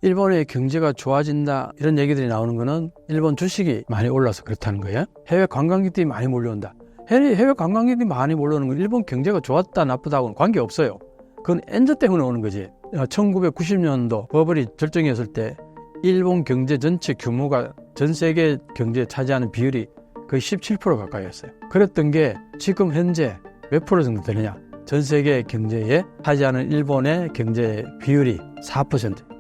일본의 경제가 좋아진다 이런 얘기들이 나오는 거는 일본 주식이 많이 올라서 그렇다는 거예요. 해외 관광객들이 많이 몰려온다. 해외 관광객들이 많이 몰려오는 건 일본 경제가 좋았다 나쁘다고는 관계없어요. 그건 엔저 때문에 오는 거지. 1990년도 버블이 절정이었을 때 일본 경제 전체 규모가 전 세계 경제에 차지하는 비율이 거의 17% 가까이였어요. 그랬던 게 지금 현재 몇 프로 정도 되느냐. 전 세계 경제에 차지하는 일본의 경제 비율이 4%.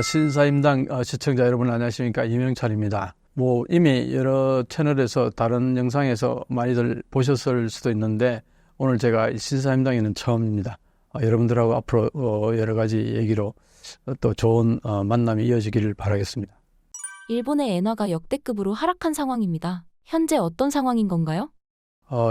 신사임당 시청자 여러분 안녕하십니까. 이명철입니다. 이미 여러 채널에서 다른 영상에서 많이들 보셨을 수도 있는데 오늘 제가 신사임당에는 처음입니다. 여러분들하고 앞으로 여러 가지 얘기로 또 좋은 만남이 이어지기를 바라겠습니다. 일본의 엔화가 역대급으로 하락한 상황입니다. 현재 어떤 상황인 건가요?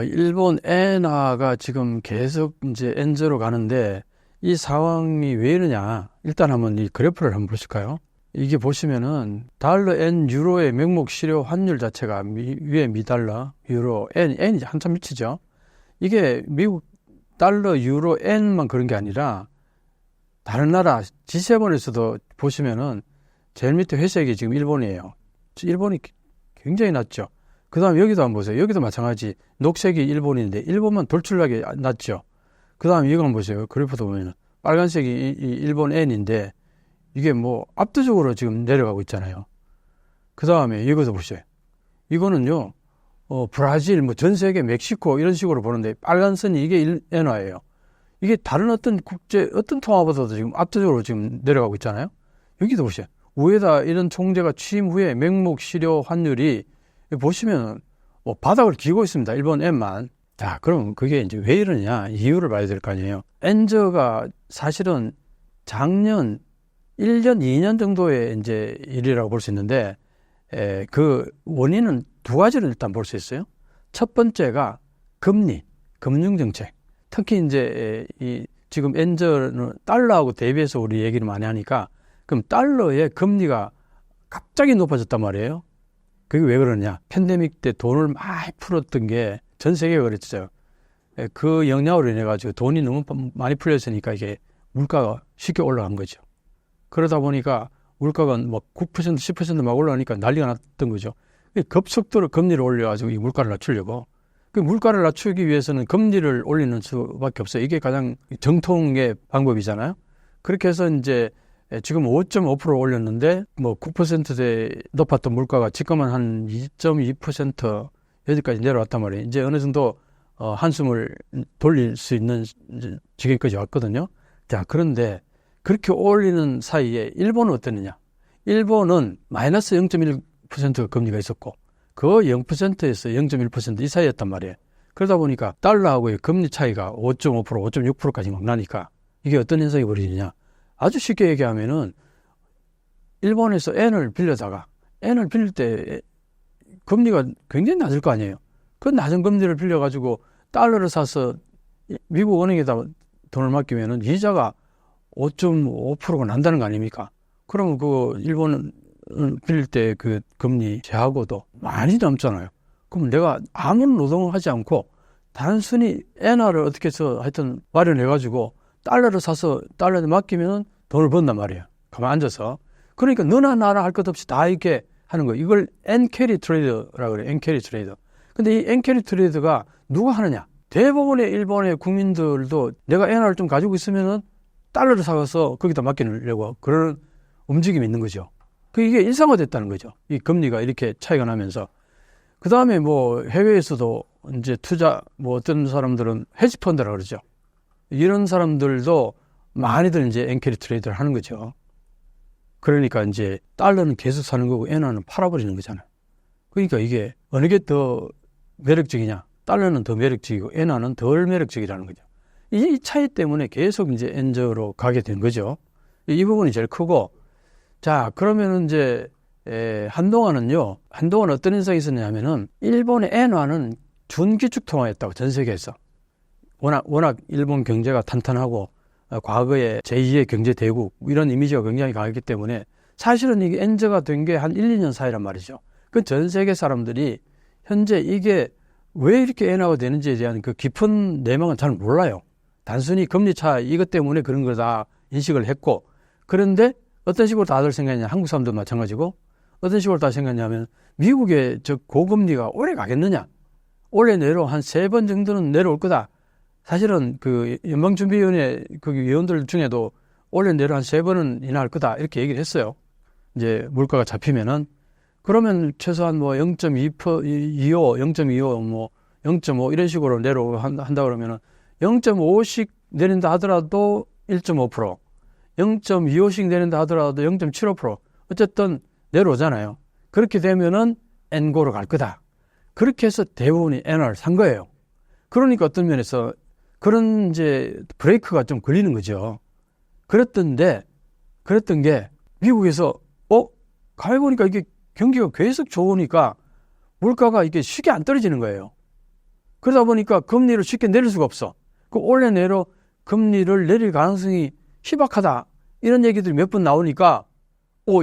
일본 엔화가 지금 계속 이제 엔저로 가는데 이 상황이 왜 이러냐. 일단 한번 이 그래프를 한번 보실까요? 이게 보시면은 달러, 엔, 유로의 명목 실효 환율 자체가 위에 미달러, 유로, 엔이 한참 미치죠. 이게 미국 달러, 유로, 엔만 그런 게 아니라 다른 나라 G7에서도 보시면은 제일 밑에 회색이 지금 일본이에요. 일본이 굉장히 낮죠. 그 다음에 여기도 한번 보세요. 여기도 마찬가지 녹색이 일본인데 일본만 돌출나게 낮죠. 그 다음에 이거 한번 보세요. 그래프도 보면은 빨간색이 일본 엔인데 이게 압도적으로 지금 내려가고 있잖아요. 그 다음에 이것도 보세요. 이거는요, 브라질, 전 세계, 멕시코 이런 식으로 보는데 빨간 선이 이게 엔화예요. 이게 다른 어떤 통화보다도 지금 압도적으로 지금 내려가고 있잖아요. 여기도 보세요. 위에다 이런 총재가 취임 후에 명목 실효 환율이 보시면 바닥을 기고 있습니다. 일본 엔만. 자, 그럼 그게 이제 왜 이러냐 이유를 봐야 될 거 아니에요. 엔저가 사실은 작년 1년, 2년 정도의 이제 일이라고 볼 수 있는데, 그 원인은 두 가지를 일단 볼 수 있어요. 첫 번째가 금리, 금융정책. 특히 이제 지금 엔저는 달러하고 대비해서 우리 얘기를 많이 하니까, 그럼 달러의 금리가 갑자기 높아졌단 말이에요. 그게 왜 그러냐. 팬데믹 때 돈을 많이 풀었던 게 전 세계가 그랬죠. 그 영향으로 인해가지고 돈이 너무 많이 풀렸으니까 이게 물가가 쉽게 올라간 거죠. 그러다 보니까 물가가 9%, 10% 막 올라가니까 난리가 났던 거죠. 급속도로 금리를 올려가지고 이 물가를 낮추려고. 그 물가를 낮추기 위해서는 금리를 올리는 수밖에 없어요. 이게 가장 정통의 방법이잖아요. 그렇게 해서 이제 지금 5.5% 올렸는데 9%대 높았던 물가가 지금은 한 2.2% 여기까지 내려왔단 말이에요. 이제 어느 정도 한숨을 돌릴 수 있는 지경까지 왔거든요. 자, 그런데 그렇게 올리는 사이에 일본은 어땠느냐? 일본은 마이너스 0.1% 금리가 있었고 그 0%에서 0.1% 이 사이였단 말이에요. 그러다 보니까 달러하고의 금리 차이가 5.5%, 5.6%까지 막 나니까 이게 어떤 현상이 벌어지느냐? 아주 쉽게 얘기하면은 일본에서 엔을 빌릴 때 금리가 굉장히 낮을 거 아니에요. 그 낮은 금리를 빌려가지고 달러를 사서 미국 은행에다 돈을 맡기면은 이자가 5.5%가 난다는 거 아닙니까? 그러면 그 일본은 빌릴 때 그 금리 제하고도 많이 남잖아요. 그럼 내가 아무런 노동을 하지 않고 단순히 엔화를 어떻게 해서 하여튼 마련해가지고 달러를 사서 달러에 맡기면 돈을 번단 말이에요. 가만 앉아서. 그러니까 너나 나나 할 것 없이 다 이렇게 하는 거예요. 이걸 엔캐리 트레이더라고 그래요. 엔캐리 트레이더. 근데 이 엔캐리 트레이더가 누가 하느냐? 대부분의 일본의 국민들도 내가 엔화를 좀 가지고 있으면은 달러를 사가서 거기다 맡기려고 그런 움직임이 있는 거죠. 이게 일상화됐다는 거죠. 이 금리가 이렇게 차이가 나면서. 그 다음에 해외에서도 이제 투자, 어떤 사람들은 헤지펀드라고 그러죠. 이런 사람들도 많이들 이제 엔캐리 트레이드를 하는 거죠. 그러니까 이제 달러는 계속 사는 거고 엔화는 팔아버리는 거잖아요. 그러니까 이게 어느 게 더 매력적이냐? 달러는 더 매력적이고 엔화는 덜 매력적이라는 거죠. 이 차이 때문에 계속 이제 엔저로 가게 된 거죠. 이 부분이 제일 크고, 자, 그러면은 이제 한동안 어떤 현상이 있었냐면은 일본의 엔화는 준기축 통화였다고 전 세계에서. 워낙 일본 경제가 탄탄하고 과거에 제2의 경제 대국 이런 이미지가 굉장히 강했기 때문에 사실은 이게 엔저가 된 게 한 1, 2년 사이란 말이죠. 그 전 세계 사람들이 현재 이게 왜 이렇게 엔화가 되는지에 대한 그 깊은 내막은 잘 몰라요. 단순히 금리 차이 이것 때문에 그런 거다 인식을 했고, 그런데 어떤 식으로 다들 생각했냐, 한국 사람도 마찬가지고 어떤 식으로 다 생각했냐면 미국의 저 고금리가 오래 가겠느냐, 올해 내로 한 3번 정도는 내려올 거다. 사실은 그 연방준비위원회 그 위원들 중에도 올해 내로 한 3번은 인하할 거다 이렇게 얘기를 했어요. 이제 물가가 잡히면은. 그러면 최소한 뭐 0.25, 0.25, 뭐 0.5 이런 식으로 내려한다 그러면은 0.5씩 내린다 하더라도 1.5%, 0.25씩 내린다 하더라도 0.75%, 어쨌든 내려오잖아요. 그렇게 되면은 엔고로 갈 거다. 그렇게 해서 대부분이 엔화를 산 거예요. 그러니까 어떤 면에서 그런 이제 브레이크가 좀 걸리는 거죠. 그랬던 게 미국에서 가만히 보니까 이게 경기가 계속 좋으니까 물가가 이게 쉽게 안 떨어지는 거예요. 그러다 보니까 금리를 쉽게 내릴 수가 없어. 그 올해 내로 금리를 내릴 가능성이 희박하다. 이런 얘기들이 몇 번 나오니까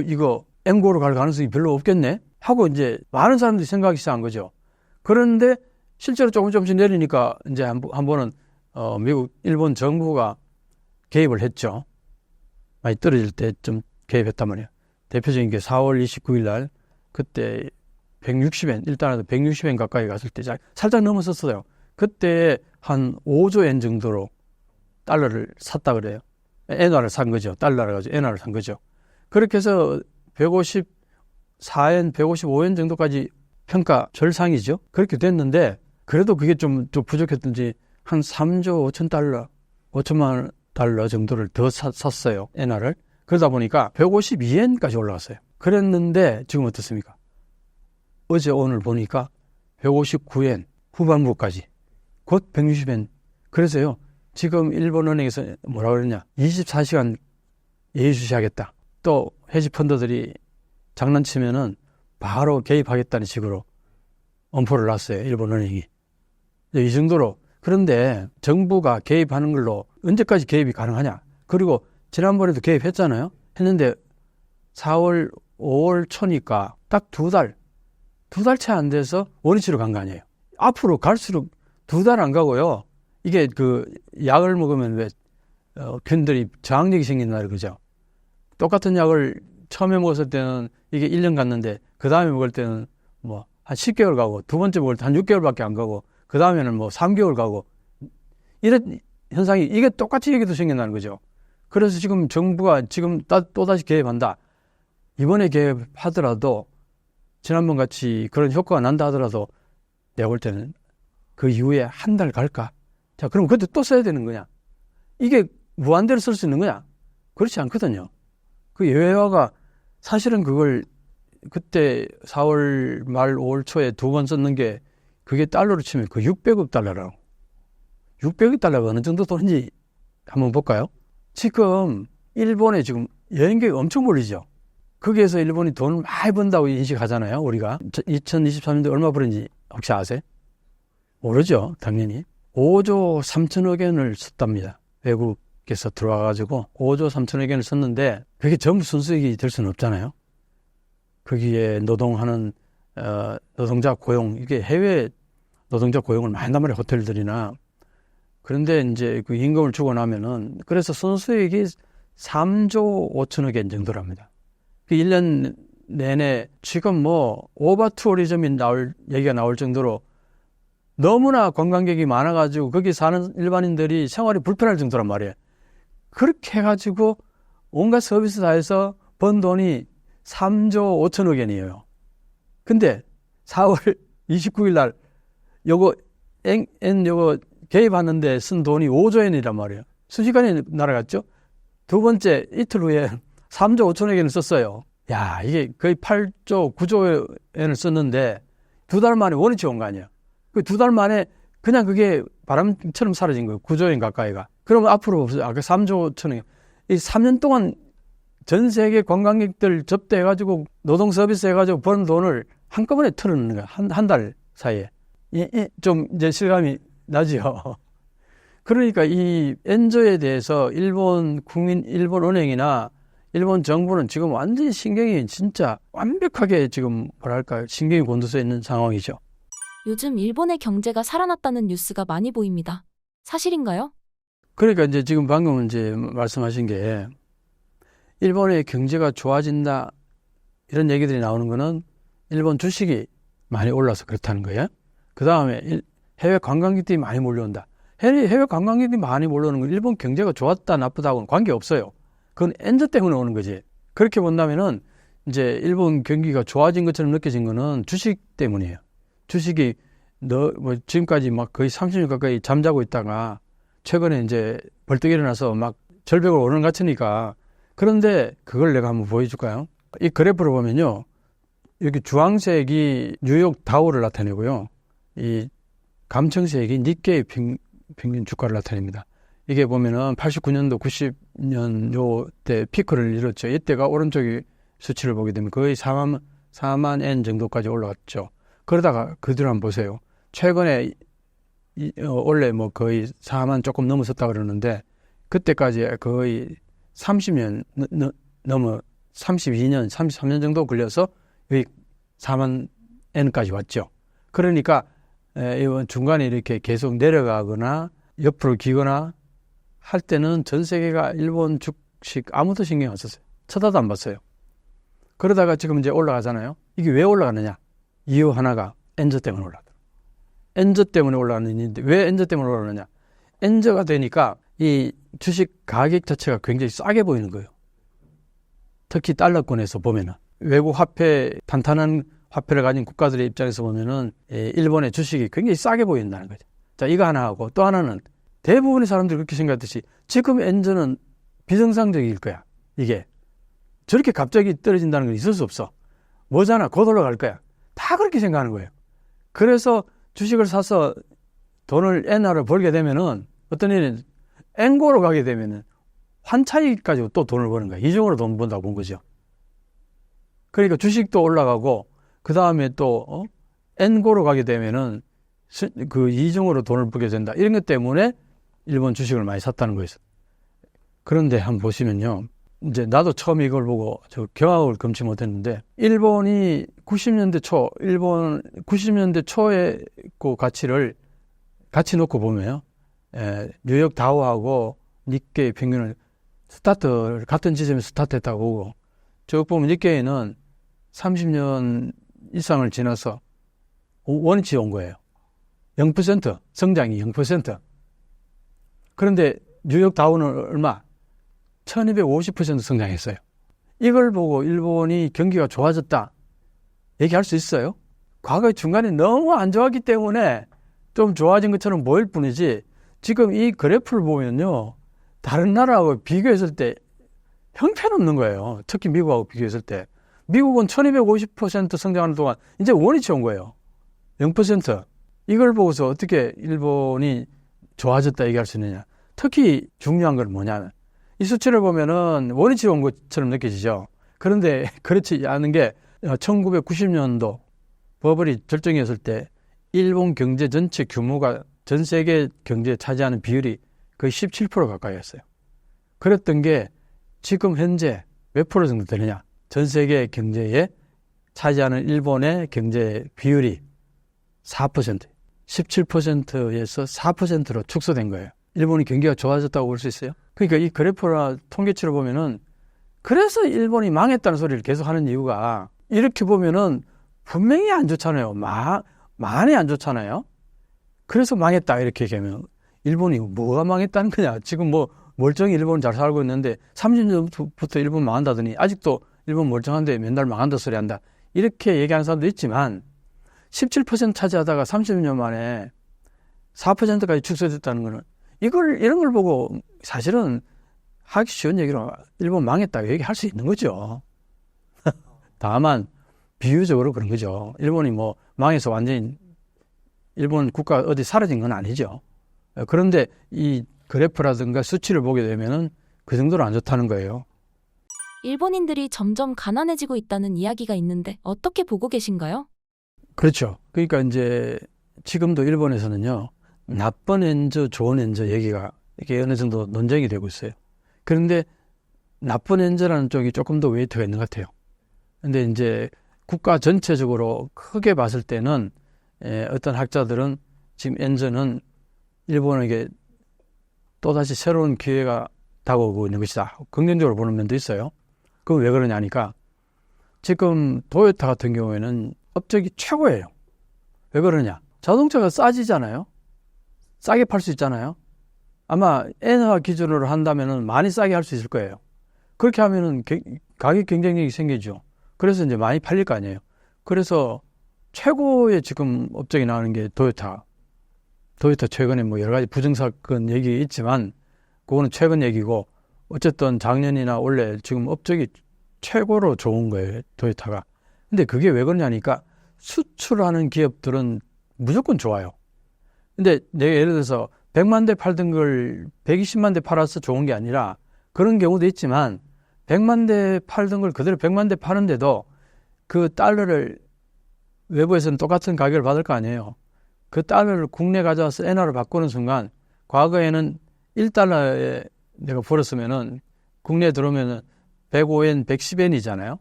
이거 엔고로 갈 가능성이 별로 없겠네 하고 이제 많은 사람들이 생각하기 시작한 거죠. 그런데 실제로 조금씩 내리니까 이제 한 번은 미국, 일본 정부가 개입을 했죠. 많이 떨어질 때 좀 개입했단 말이에요. 대표적인 게 4월 29일 날 그때 160엔, 일단은 160엔 가까이 갔을 때 살짝 넘었었어요. 그때 한 5조 엔 정도로 달러를 샀다 그래요. 엔화를 산 거죠. 달러를 가지고 엔화를 산 거죠. 그렇게 해서 154엔, 155엔 정도까지 평가 절상이죠. 그렇게 됐는데 그래도 그게 좀 부족했던지 한 3조 5천 달러, 5천만 달러 정도를 더 샀어요. 엔화를. 그러다 보니까 152엔까지 올라갔어요. 그랬는데 지금 어떻습니까? 어제 오늘 보니까 159엔 후반부까지 곧 160엔. 그래서요, 지금 일본은행에서 뭐라고 그러냐, 24시간 예의주시하겠다. 또 헤지펀드들이 장난치면은 바로 개입하겠다는 식으로 엄포를 놨어요. 일본은행이. 이 정도로. 그런데 정부가 개입하는 걸로 언제까지 개입이 가능하냐. 그리고 지난번에도 개입했잖아요. 했는데 4월, 5월 초니까 딱 2달 채 안 돼서 원위치로 간 거 아니에요. 앞으로 갈수록 2달 안 가고요. 이게 그 약을 먹으면 왜 균들이 저항력이 생긴다 그러죠. 똑같은 약을 처음에 먹었을 때는 이게 1년 갔는데 그 다음에 먹을 때는 뭐 한 10개월 가고 두 번째 먹을 때 한 6개월밖에 안 가고 그 다음에는 뭐 3개월 가고 이런 현상이 이게 똑같이 얘기도 생긴다는 거죠. 그래서 지금 정부가 지금 또다시 개입한다. 이번에 개입하더라도 지난번 같이 그런 효과가 난다 하더라도 내가 볼 때는 그 이후에 한 달 갈까? 자, 그럼 그때 또 써야 되는 거냐? 이게 무한대로 쓸 수 있는 거냐? 그렇지 않거든요. 그 예외화가 사실은 그걸 그때 4월 말 5월 초에 2번 썼는 게 그게 달러로 치면 그 600억 달러라고. 600억 달러가 어느 정도 돈인지 한번 볼까요? 지금 일본에 지금 여행객이 엄청 몰리죠. 거기에서 일본이 돈을 많이 번다고 인식하잖아요. 우리가 2023년도에 얼마 벌었는지 혹시 아세요? 모르죠. 당연히 5조 3천억 엔을 썼답니다. 외국에서 들어와가지고 5조 3천억 엔을 썼는데 그게 전부 순수익이 될 수는 없잖아요. 거기에 노동하는 노동자 고용, 이게 해외 노동자 고용을 많이 한단 말이에요. 호텔들이나. 그런데 이제 그 임금을 주고 나면은 그래서 순수익이 3조 5천억 엔 정도랍니다. 그 1년 내내 지금 뭐 오버 투어리즘이 얘기가 나올 정도로 너무나 관광객이 많아가지고 거기 사는 일반인들이 생활이 불편할 정도란 말이에요. 그렇게 해가지고 온갖 서비스 다 해서 번 돈이 3조 5천억 엔이에요. 근데 4월 29일 날 요거 개입하는데 쓴 돈이 5조 엔이란 말이에요. 순식간에 날아갔죠. 두 번째 이틀 후에 3조 5천억 엔을 썼어요. 야, 이게 거의 8조 9조 엔을 썼는데 2달 만에 원위치 온 거 아니에요. 그 2달 만에 그냥 그게 바람처럼 사라진 거예요. 9조 엔 가까이가. 그러면 앞으로 아까 3조 5천억 엔. 이 3년 동안 전 세계 관광객들 접대해가지고 노동 서비스 해가지고 버는 돈을 한꺼번에 털어넣는 거야. 한 달 사이에. 좀 이제 실감이 나지요. 그러니까 이 엔저에 대해서 일본 은행이나 일본 정부는 지금 완전히 신경이 진짜 완벽하게 지금 뭐랄까 신경이 곤두서 있는 상황이죠. 요즘 일본의 경제가 살아났다는 뉴스가 많이 보입니다. 사실인가요? 그러니까 이제 지금 방금 이제 말씀하신 게 일본의 경제가 좋아진다 이런 얘기들이 나오는 거는 일본 주식이 많이 올라서 그렇다는 거예요. 그 다음에 해외 관광객들이 많이 몰려온다. 해외 관광객들이 많이 몰려오는 건 일본 경제가 좋았다 나쁘다고는 관계없어요. 그건 엔저 때문에 오는 거지. 그렇게 본다면은 이제 일본 경기가 좋아진 것처럼 느껴진 거는 주식 때문이에요. 주식이 지금까지 막 거의 30년 가까이 잠자고 있다가 최근에 이제 벌떡 일어나서 막 절벽을 오르는 것 같으니까. 그런데 그걸 내가 한번 보여줄까요? 이 그래프를 보면요. 여기 주황색이 뉴욕 다우를 나타내고요. 이 감청색이 니케이 평균 주가를 나타냅니다. 이게 보면은 89년도, 90년 요때 피크를 이뤘죠. 이때가 오른쪽이 수치를 보게 되면 거의 4만 엔 정도까지 올라갔죠. 그러다가 그 뒤로 한번 보세요. 최근에 원래 뭐 거의 4만 조금 넘었었다 그러는데 그때까지 거의 30년 넘어 32년, 33년 정도 걸려서 여기 4만 엔까지 왔죠. 그러니까 이번 중간에 이렇게 계속 내려가거나 옆으로 기거나 할 때는 전 세계가 일본 주식 아무도 신경 안 썼어요. 쳐다도 안 봤어요. 그러다가 지금 이제 올라가잖아요. 이게 왜 올라가느냐? 이유 하나가 엔저 때문에 올라가더라고요. 엔저 때문에 올라가는 일인데 왜 엔저 때문에 올라가느냐? 엔저가 되니까 이 주식 가격 자체가 굉장히 싸게 보이는 거예요. 특히 달러권에서 보면은 외국 화폐, 탄탄한 화폐를 가진 국가들의 입장에서 보면은 일본의 주식이 굉장히 싸게 보인다는 거죠. 자, 이거 하나 하고 또 하나는 대부분의 사람들이 그렇게 생각하듯이 지금 엔저는 비정상적일 거야. 이게 저렇게 갑자기 떨어진다는 건 있을 수 없어. 뭐잖아, 곧 올라갈 거야. 다 그렇게 생각하는 거예요. 그래서 주식을 사서 돈을 엔화로 벌게 되면은 어떤 일은 엔고로 가게 되면은 환차익 가지고 또 돈을 버는 거야. 이중으로 돈 번다고 본 거죠. 그러니까 주식도 올라가고 그 다음에 또 엔고로 가게 되면은 그 이중으로 돈을 벌게 된다. 이런 것 때문에 일본 주식을 많이 샀다는 거예요. 그런데 한번 보시면요. 이제 나도 처음 이걸 보고 저 경악을 금치 못했는데 일본 90년대 초의 그 가치를 같이 놓고 보면요. 뉴욕 다우하고 니케이 평균을 같은 지점에 스타트했다고 보고 쭉 보면 니케이는 30년 이상을 지나서 원위치 온 거예요. 0% 성장이 0%. 그런데 뉴욕 다우는 얼마? 1250% 성장했어요. 이걸 보고 일본이 경기가 좋아졌다 얘기할 수 있어요? 과거 중간에 너무 안 좋았기 때문에 좀 좋아진 것처럼 보일 뿐이지 지금 이 그래프를 보면요. 다른 나라하고 비교했을 때 형편없는 거예요. 특히 미국하고 비교했을 때. 미국은 1250% 성장하는 동안 이제 원위치 온 거예요. 0%. 이걸 보고서 어떻게 일본이 좋아졌다 얘기할 수 있느냐. 특히 중요한 건 뭐냐면 이 수치를 보면은 원위치 온 것처럼 느껴지죠. 그런데 그렇지 않은 게 1990년도 버블이 절정이었을 때 일본 경제 전체 규모가 전 세계 경제에 차지하는 비율이 거의 17% 가까이였어요. 그랬던 게 지금 현재 몇 프로 정도 되느냐. 전 세계 경제에 차지하는 일본의 경제 비율이 4%, 17%에서 4%로 축소된 거예요. 일본이 경기가 좋아졌다고 볼 수 있어요. 그러니까 이 그래프나 통계치를 보면은 그래서 일본이 망했다는 소리를 계속 하는 이유가 이렇게 보면은 분명히 안 좋잖아요. 많이 안 좋잖아요. 그래서 망했다 이렇게 얘기하면 일본이 뭐가 망했다는 거냐. 지금 뭐 멀쩡히 일본은 잘 살고 있는데 30년 전부터 일본 망한다더니 아직도 일본 멀쩡한데 맨날 망한다 소리 한다. 이렇게 얘기하는 사람도 있지만 17% 차지하다가 30년 만에 4%까지 축소됐다는 거는 이런 걸 보고 사실은 하기 쉬운 얘기로 일본 망했다고 얘기할 수 있는 거죠. 다만 비유적으로 그런 거죠. 일본이 뭐 망해서 완전히 일본 국가 어디 사라진 건 아니죠. 그런데 이 그래프라든가 수치를 보게 되면은 그 정도로 안 좋다는 거예요. 일본인들이 점점 가난해지고 있다는 이야기가 있는데 어떻게 보고 계신가요? 그렇죠. 그러니까 이제 지금도 일본에서는요. 나쁜 엔저, 좋은 엔저 얘기가 이게 어느 정도 논쟁이 되고 있어요. 그런데 나쁜 엔저라는 쪽이 조금 더 웨이트가 있는 것 같아요. 근데 이제 국가 전체적으로 크게 봤을 때는 어떤 학자들은 지금 엔저는 일본에게 또다시 새로운 기회가 다가오고 있는 것이다. 긍정적으로 보는 면도 있어요. 그건 왜 그러냐니까 지금 도요타 같은 경우에는 업적이 최고예요. 왜 그러냐? 자동차가 싸지잖아요. 싸게 팔 수 있잖아요. 아마 엔화 기준으로 한다면은 많이 싸게 할 수 있을 거예요. 그렇게 하면은 가격 경쟁력이 생기죠. 그래서 이제 많이 팔릴 거 아니에요. 그래서 최고의 지금 업적이 나오는 게 도요타. 도요타 최근에 뭐 여러 가지 부정사건 얘기 있지만 그거는 최근 얘기고 어쨌든 작년이나 올해 지금 업적이 최고로 좋은 거예요. 도요타가. 근데 그게 왜 그러냐니까 수출하는 기업들은 무조건 좋아요. 근데 내가 예를 들어서 100만 대 팔던 걸 120만 대 팔아서 좋은 게 아니라 그런 경우도 있지만 100만 대 팔던 걸 그대로 100만 대 파는데도 그 달러를 외부에서는 똑같은 가격을 받을 거 아니에요. 그 달러를 국내 가져와서 엔화로 바꾸는 순간 과거에는 1달러에 내가 벌었으면은 국내에 들어오면은 105엔, 110엔이잖아요.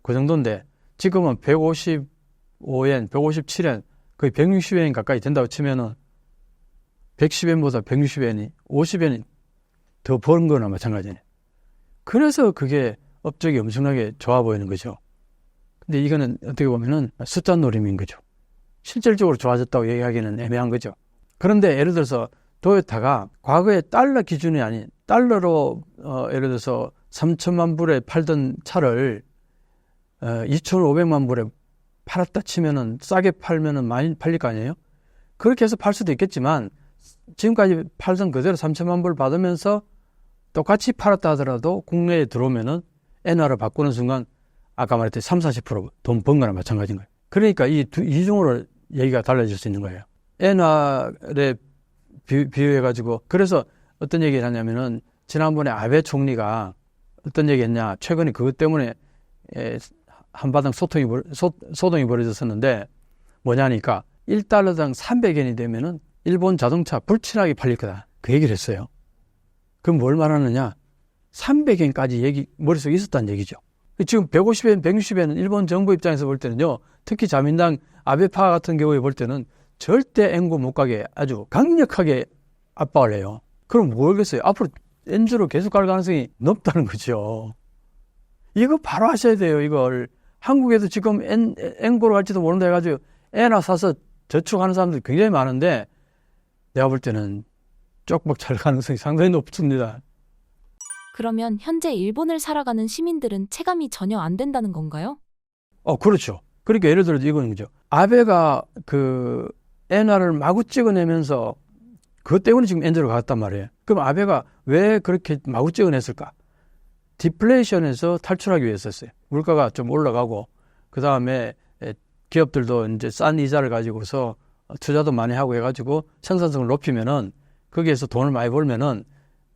그 정도인데 지금은 155엔, 157엔, 거의 160엔 가까이 된다고 치면은 110엔보다 160엔이, 50엔이 더 버는 거나 마찬가지네. 그래서 그게 업적이 엄청나게 좋아 보이는 거죠. 근데 이거는 어떻게 보면은 숫자 노림인 거죠. 실질적으로 좋아졌다고 얘기하기는 애매한 거죠. 그런데 예를 들어서 도요타가 과거에 달러 기준이 아닌 달러로 예를 들어서 3천만 불에 팔던 차를 2,500만 불에 팔았다 치면은 싸게 팔면은 많이 팔릴 거 아니에요? 그렇게 해서 팔 수도 있겠지만 지금까지 팔던 그대로 3천만 불 받으면서 똑같이 팔았다 하더라도 국내에 들어오면은 엔화로 바꾸는 순간 아까 말했듯이 30-40% 돈 번 거나 마찬가지인 거예요. 그러니까 이중으로 얘기가 달라질 수 있는 거예요. 엔화에 비유해가지고 그래서 어떤 얘기를 하냐면은 지난번에 아베 총리가 어떤 얘기 했냐. 최근에 그것 때문에 한바탕 소동이 벌어졌었는데 뭐냐니까 1달러당 300엔이 되면은 일본 자동차 불친하게 팔릴 거다. 그 얘기를 했어요. 그럼 뭘 말하느냐? 300엔까지 머릿속에 있었다는 얘기죠. 지금 150엔, 160엔은 일본 정부 입장에서 볼 때는요. 특히 자민당 아베파 같은 경우에 볼 때는 절대 엔고 못 가게 아주 강력하게 압박을 해요. 그럼 모르겠어요. 앞으로 엔주로 계속 갈 가능성이 높다는 거죠. 이거 바로 하셔야 돼요. 이걸. 한국에도 지금 엔고로 갈지도 모른다 해가지고 엔화 사서 저축하는 사람들이 굉장히 많은데 내가 볼 때는 쪽박 잘 가능성이 상당히 높습니다. 그러면 현재 일본을 살아가는 시민들은 체감이 전혀 안 된다는 건가요? 그렇죠. 그러니까 예를 들어 이거는 거죠. 아베가 그 엔화를 마구 찍어내면서 그것 때문에 지금 엔저로 갔단 말이에요. 그럼 아베가 왜 그렇게 마구 찍어냈을까? 디플레이션에서 탈출하기 위해서였어요. 물가가 좀 올라가고 그 다음에 기업들도 이제 싼 이자를 가지고서 투자도 많이 하고 해가지고 생산성을 높이면은 거기에서 돈을 많이 벌면은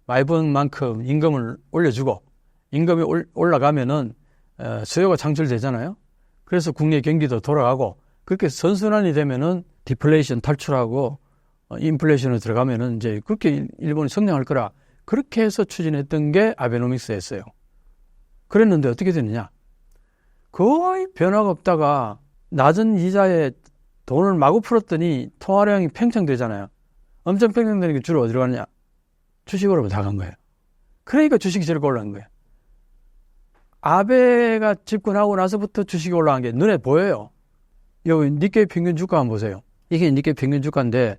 많이 번 만큼 임금을 올려주고 임금이 올라가면은 수요가 창출되잖아요. 그래서 국내 경기도 돌아가고 그렇게 선순환이 되면은 디플레이션 탈출하고 인플레이션으로 들어가면은 이제 그렇게 일본이 성장할 거라 그렇게 해서 추진했던 게 아베노믹스였어요. 그랬는데 어떻게 됐느냐? 거의 변화가 없다가 낮은 이자에 돈을 마구 풀었더니 통화량이 팽창되잖아요. 엄청 팽창되는 게 주로 어디로 가느냐? 주식으로 다 간 거예요. 그러니까 주식이 저렇게 올라간 거예요. 아베가 집권하고 나서부터 주식이 올라간 게 눈에 보여요. 여기 니케이 평균 주가 한번 보세요. 이게 니케이 평균 주가인데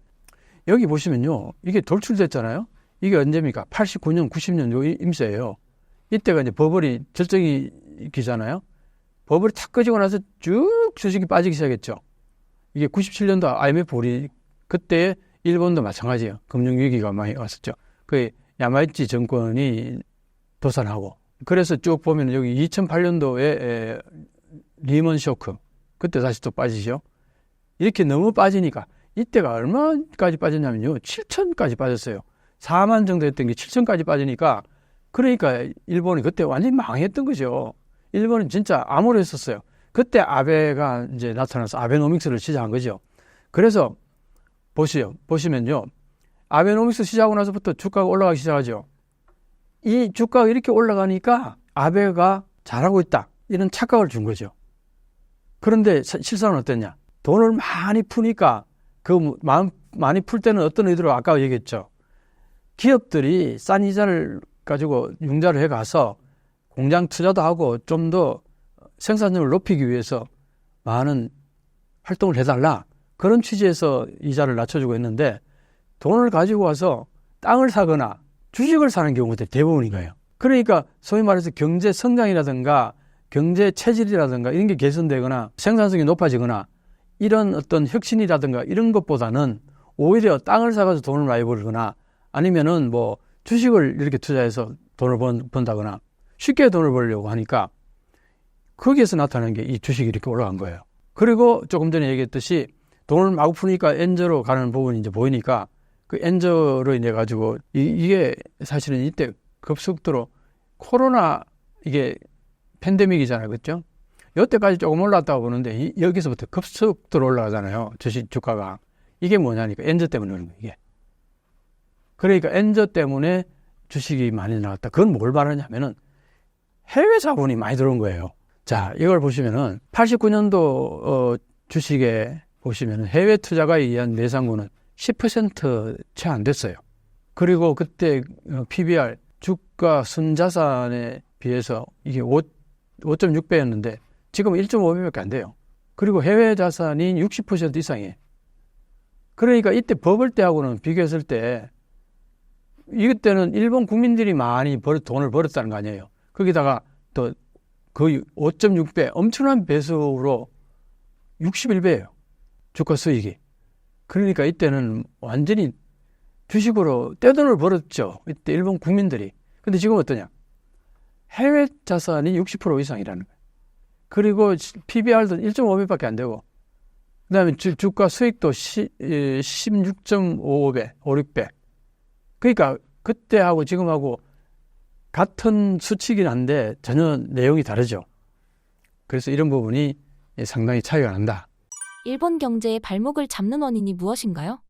여기 보시면요. 이게 돌출됐잖아요. 이게 언제입니까? 89년, 90년 요 임세예요. 이때가 이제 버블이 절정이기잖아요. 버블이 탁 꺼지고 나서 쭉 주식이 빠지기 시작했죠. 이게 97년도 IMF 우리 그때 일본도 마찬가지예요. 금융위기가 많이 왔었죠. 그 야마이치 정권이 도산하고 그래서 쭉 보면 여기 2008년도에 리먼 쇼크 그때 다시 또 빠지죠. 이렇게 너무 빠지니까 이때가 얼마까지 빠졌냐면요. 7천까지 빠졌어요. 4만 정도 했던 게 7천까지 빠지니까 그러니까 일본이 그때 완전히 망했던 거죠. 일본은 진짜 암울했었어요. 그때 아베가 이제 나타나서 아베노믹스를 시작한 거죠. 그래서 보시면요. 아베노믹스 시작하고 나서부터 주가가 올라가기 시작하죠. 이 주가가 이렇게 올라가니까 아베가 잘하고 있다. 이런 착각을 준 거죠. 그런데 실상은 어땠냐? 돈을 많이 푸니까 그 많이 풀 때는 어떤 의도로 아까 얘기했죠. 기업들이 싼 이자를 가지고 융자를 해가서 공장 투자도 하고 좀 더 생산성을 높이기 위해서 많은 활동을 해달라. 그런 취지에서 이자를 낮춰주고 있는데 돈을 가지고 와서 땅을 사거나 주식을 사는 경우들이 대부분인 거예요. 그러니까 소위 말해서 경제 성장이라든가 경제 체질이라든가 이런 게 개선되거나 생산성이 높아지거나 이런 어떤 혁신이라든가 이런 것보다는 오히려 땅을 사가지고 돈을 많이 벌거나 아니면은 뭐 주식을 이렇게 투자해서 돈을 번다거나 쉽게 돈을 벌려고 하니까 거기에서 나타나는 게 이 주식이 이렇게 올라간 거예요. 그리고 조금 전에 얘기했듯이 돈을 마구 푸니까 엔저로 가는 부분이 이제 보이니까 그 엔저로 인해 가지고 이게 사실은 이때 급속도로 코로나 이게 팬데믹이잖아요. 그렇죠? 여태까지 조금 올랐다고 보는데 여기서부터 급속도로 올라가잖아요. 주식 주가가. 이게 뭐냐니까 엔저 때문에 그런 거예요. 이게. 그러니까 엔저 때문에 주식이 많이 나왔다. 그건 뭘 말하냐면은 해외 자본이 많이 들어온 거예요. 자, 이걸 보시면은 89년도 주식에 보시면은 해외 투자가 의한 매상고는 10% 채 안 됐어요. 그리고 그때 PBR 주가 순자산에 비해서 이게 5.6배였는데 지금 1.5배밖에 안 돼요. 그리고 해외 자산이 60% 이상이에요. 그러니까 이때 버블 때하고는 비교했을 때 이때는 일본 국민들이 많이 돈을 벌었다는 거 아니에요. 거기다가 또 거의 5.6배 엄청난 배수로 61배예요. 주가 수익이. 그러니까 이때는 완전히 주식으로 떼돈을 벌었죠. 이때 일본 국민들이. 근데 지금 어떠냐? 해외 자산이 60% 이상이라는 거예요. 그리고 PBR도 1.5배밖에 안 되고 그 다음에 주가 수익도 16.55배, 5, 6배. 그러니까 그때하고 지금하고 같은 수치긴 한데 전혀 내용이 다르죠. 그래서 이런 부분이 상당히 차이가 난다. 일본 경제의 발목을 잡는 원인이 무엇인가요?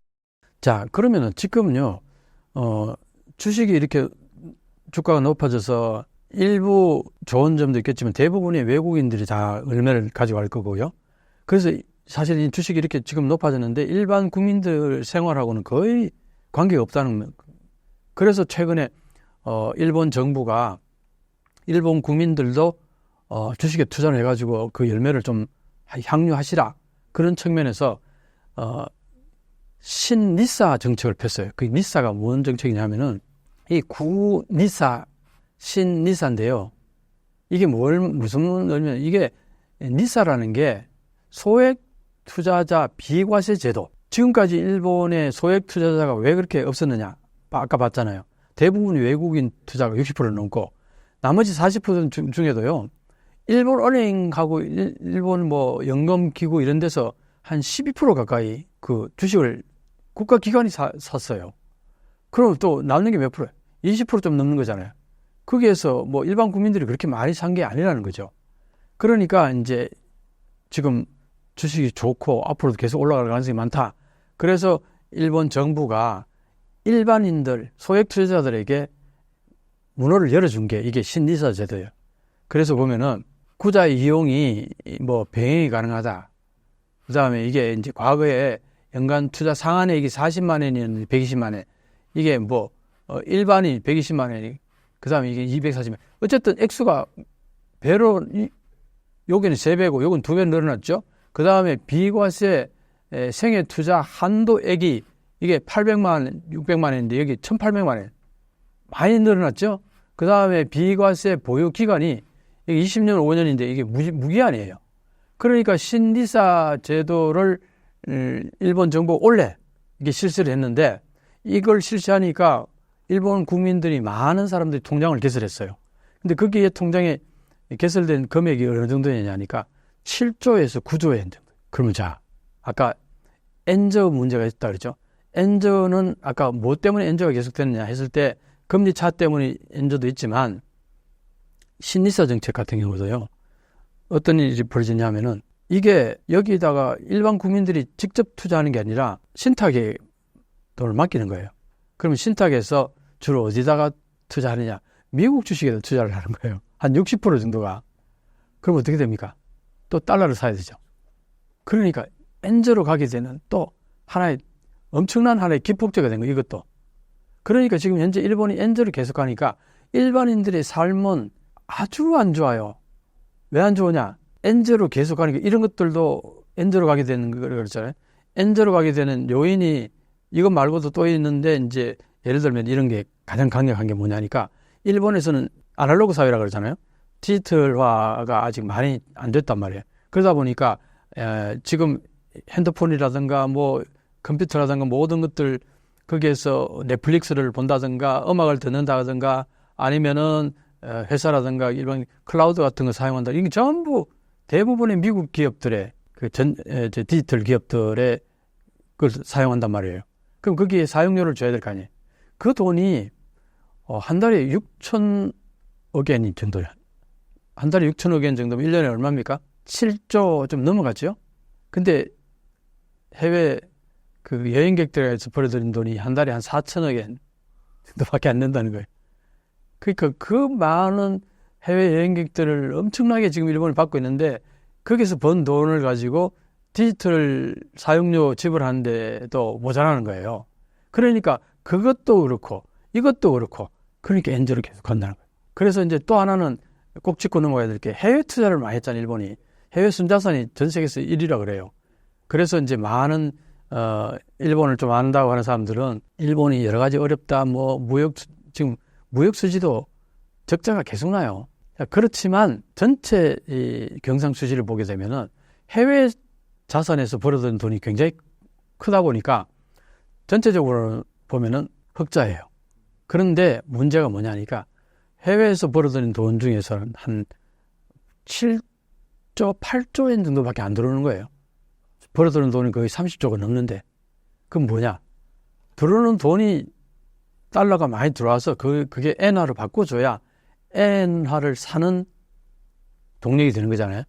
자, 그러면은 지금은요, 주식이 이렇게 주가가 높아져서 일부 좋은 점도 있겠지만 대부분의 외국인들이 다 열매를 가져갈 거고요. 그래서 사실 이 주식이 이렇게 지금 높아졌는데 일반 국민들 생활하고는 거의 관계가 없다는. 그래서 최근에 일본 정부가 일본 국민들도 주식에 투자를 해가지고 그 열매를 좀 향유하시라. 그런 측면에서 신니사 정책을 폈어요. 그 니사가 무슨 정책이냐면은 이 구니사, 신니사인데요. 이게 무슨 의미냐? 이게 니사라는 게 소액 투자자 비과세 제도. 지금까지 일본의 소액 투자자가 왜 그렇게 없었느냐? 아까 봤잖아요. 대부분 외국인 투자가 60% 넘고 나머지 40% 중에도요. 일본 은행하고 일본 뭐 연금기구 이런 데서 한 12% 가까이 그 주식을 국가기관이 샀어요. 그럼 또 남는 게 몇 프로예요? 20% 좀 넘는 거잖아요. 거기에서 뭐 일반 국민들이 그렇게 많이 산 게 아니라는 거죠. 그러니까 이제 지금 주식이 좋고 앞으로도 계속 올라갈 가능성이 많다. 그래서 일본 정부가 일반인들, 소액 투자자들에게 문호를 열어준 게 이게 신니사 제도예요. 그래서 보면은 구자 이용이 뭐 병행이 가능하다. 그 다음에 이게 이제 과거에 연간 투자 상한액이 40만 원이었는데 120만 원. 이게 뭐 일반이 120만 원이 그 다음에 이게 240만 원. 어쨌든 액수가 배로 요게는 3배고 요건 2배 늘어났죠. 그 다음에 비과세 생애 투자 한도액이 이게 800만 원, 600만 원인데 여기 1800만 원. 많이 늘어났죠. 그 다음에 비과세 보유 기간이 이게 20년, 5년인데 이게 무기한이에요. 그러니까 신니사 제도를 일본 정부가 원래 이게 실시를 했는데 이걸 실시하니까 일본 국민들이 많은 사람들이 통장을 개설했어요. 근데 거기에 통장에 개설된 금액이 어느 정도냐니까 7조에서 9조에 정도. 그러면 자, 아까 엔저 문제가 있다 그랬죠. 엔저는 아까 뭐 때문에 엔저가 계속되느냐 했을 때 금리 차 때문에 엔저도 있지만 신니사 정책 같은 경우도요. 어떤 일이 벌어지냐 하면은 이게 여기다가 일반 국민들이 직접 투자하는 게 아니라 신탁에 돈을 맡기는 거예요. 그러면 신탁에서 주로 어디다가 투자하느냐? 미국 주식에다 투자를 하는 거예요. 한 60% 정도가. 그럼 어떻게 됩니까? 또 달러를 사야 되죠. 그러니까 엔저로 가게 되는 또 하나의 엄청난 하나의 기폭제가 된 거예요. 이것도. 그러니까 지금 현재 일본이 엔저를 계속하니까 일반인들의 삶은 아주 안 좋아요. 왜 안 좋으냐? 엔저로 계속하니까 이런 것들도 엔저로 가게 되는 거 그렇잖아요. 엔저로 가게 되는 요인이 이것 말고도 또 있는데 이제 예를 들면 이런 게 가장 강력한 게 뭐냐니까 일본에서는 아날로그 사회라 그러잖아요. 디지털화가 아직 많이 안 됐단 말이에요. 그러다 보니까 지금 핸드폰이라든가 뭐 컴퓨터라든가 모든 것들 거기에서 넷플릭스를 본다든가 음악을 듣는다든가 아니면은 회사라든가 이런 클라우드 같은 거 사용한다. 이게 전부 대부분의 미국 기업들의 디지털 기업들의 그걸 사용한단 말이에요. 그럼 거기에 사용료를 줘야 될 거 아니에요. 그 돈이 한 달에 6천억 엔 정도야. 한 달에 6천억 엔 정도면 1년에 얼마입니까? 7조 좀 넘어갔죠? 근데 해외 그 여행객들에서 벌어들인 돈이 한 달에 한 4천억 엔 정도밖에 안 된다는 거예요. 그러니까 그 많은 해외 여행객들을 엄청나게 지금 일본이 받고 있는데 거기서 번 돈을 가지고 디지털 사용료 지불하는데도 모자라는 거예요. 그러니까 그것도 그렇고 이것도 그렇고 그러니까 엔저를 계속 한다는 거예요. 그래서 이제 또 하나는 꼭 짚고 넘어가야 될 게 해외 투자를 많이 했잖아요. 일본이. 해외 순자산이 전 세계에서 1위라 그래요. 그래서 이제 많은 일본을 좀 안다고 하는 사람들은 일본이 여러 가지 어렵다, 뭐 지금 무역 수지도 적자가 계속 나요. 그렇지만 전체 이 경상 수지를 보게 되면은 해외 자산에서 벌어들인 돈이 굉장히 크다 보니까 전체적으로 보면은 흑자예요. 그런데 문제가 뭐냐니까 해외에서 벌어들인 돈 중에서는 한 7조, 8조 엔 정도밖에 안 들어오는 거예요. 벌어들인 돈이 거의 30조가 넘는데 그건 뭐냐? 들어오는 돈이 달러가 많이 들어와서 그게 엔화로 바꿔줘야 엔화를 사는 동력이 되는 거잖아요.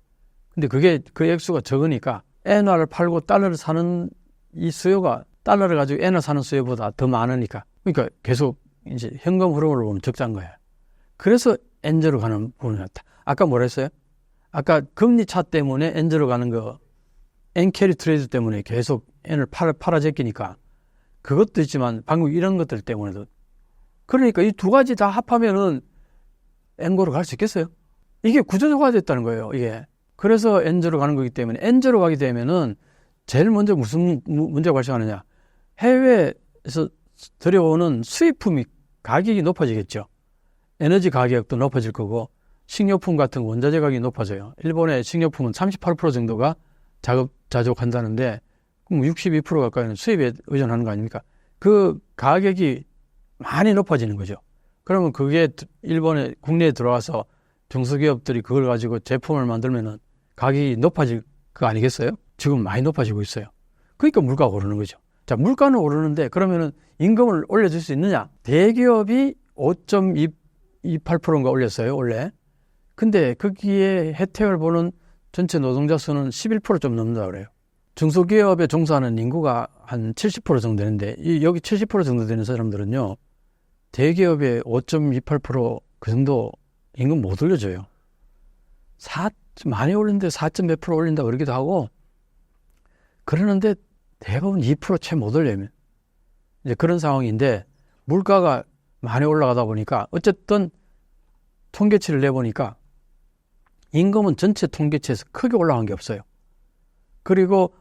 근데 그게 그 액수가 적으니까 엔화를 팔고 달러를 사는 이 수요가 달러를 가지고 엔화 사는 수요보다 더 많으니까 그러니까 계속 이제 현금 흐름으로 보면 적자인 거예요. 그래서 엔저로 가는 부분이었다. 아까 뭐라 했어요? 아까 금리 차 때문에 엔저로 가는 거 엔캐리 트레이드 때문에 계속 엔을 팔아 제끼니까 그것도 있지만 방금 이런 것들 때문에도 그러니까 이 두 가지 다 합하면은 엔고로 갈 수 있겠어요? 이게 구조조가 됐다는 거예요. 이게 그래서 엔저로 가는 거기 때문에 엔저로 가게 되면은 제일 먼저 무슨 문제가 발생하느냐? 해외에서 들여오는 수입품이 가격이 높아지겠죠. 에너지 가격도 높아질 거고 식료품 같은 원자재 가격이 높아져요. 일본의 식료품은 38% 정도가 자족한다는데 그럼 62% 가까이는 수입에 의존하는 거 아닙니까? 그 가격이 많이 높아지는 거죠. 그러면 그게 일본에 국내에 들어와서 중소기업들이 그걸 가지고 제품을 만들면은 가격이 높아질 거 아니겠어요? 지금 많이 높아지고 있어요. 그러니까 물가가 오르는 거죠. 자, 물가는 오르는데 그러면은 임금을 올려줄 수 있느냐? 대기업이 5.28%인가 올렸어요, 원래. 근데 거기에 혜택을 보는 전체 노동자 수는 11% 좀 넘는다 그래요. 중소기업에 종사하는 인구가 한 70% 정도 되는데 여기 70% 정도 되는 사람들은요. 대기업의 5.28%그 정도 임금 못 올려줘요. 많이 올리는데 4.몇% 올린다 그러기도 하고 그러는데 대부분 2% 채 못 올려요. 이제 그런 상황인데 물가가 많이 올라가다 보니까 어쨌든 통계치를 내보니까 임금은 전체 통계치에서 크게 올라간 게 없어요. 그리고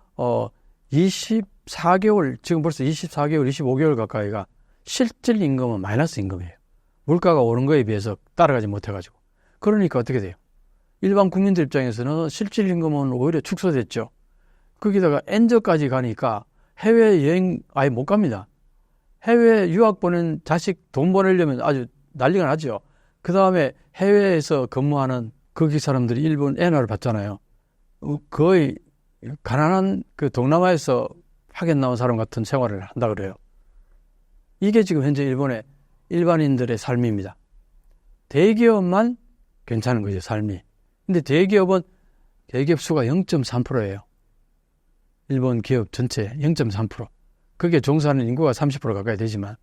24개월 지금 벌써 24개월 25개월 가까이가 실질 임금은 마이너스 임금이에요. 물가가 오른 거에 비해서 따라가지 못해가지고. 그러니까 어떻게 돼요? 일반 국민들 입장에서는 실질 임금은 오히려 축소됐죠. 거기다가 엔저까지 가니까 해외여행 아예 못 갑니다. 해외 유학 보낸 자식 돈 보내려면 아주 난리가 나죠. 그 다음에 해외에서 근무하는 거기 사람들이 일본 엔화를 받잖아요. 거의 가난한 그 동남아에서 파견 나온 사람 같은 생활을 한다 그래요. 이게 지금 현재 일본의 일반인들의 삶입니다. 대기업만 괜찮은 거죠, 삶이. 근데 대기업 수가 0.3%예요. 일본 기업 전체 0.3%. 그게 종사하는 인구가 30% 가까이 되지만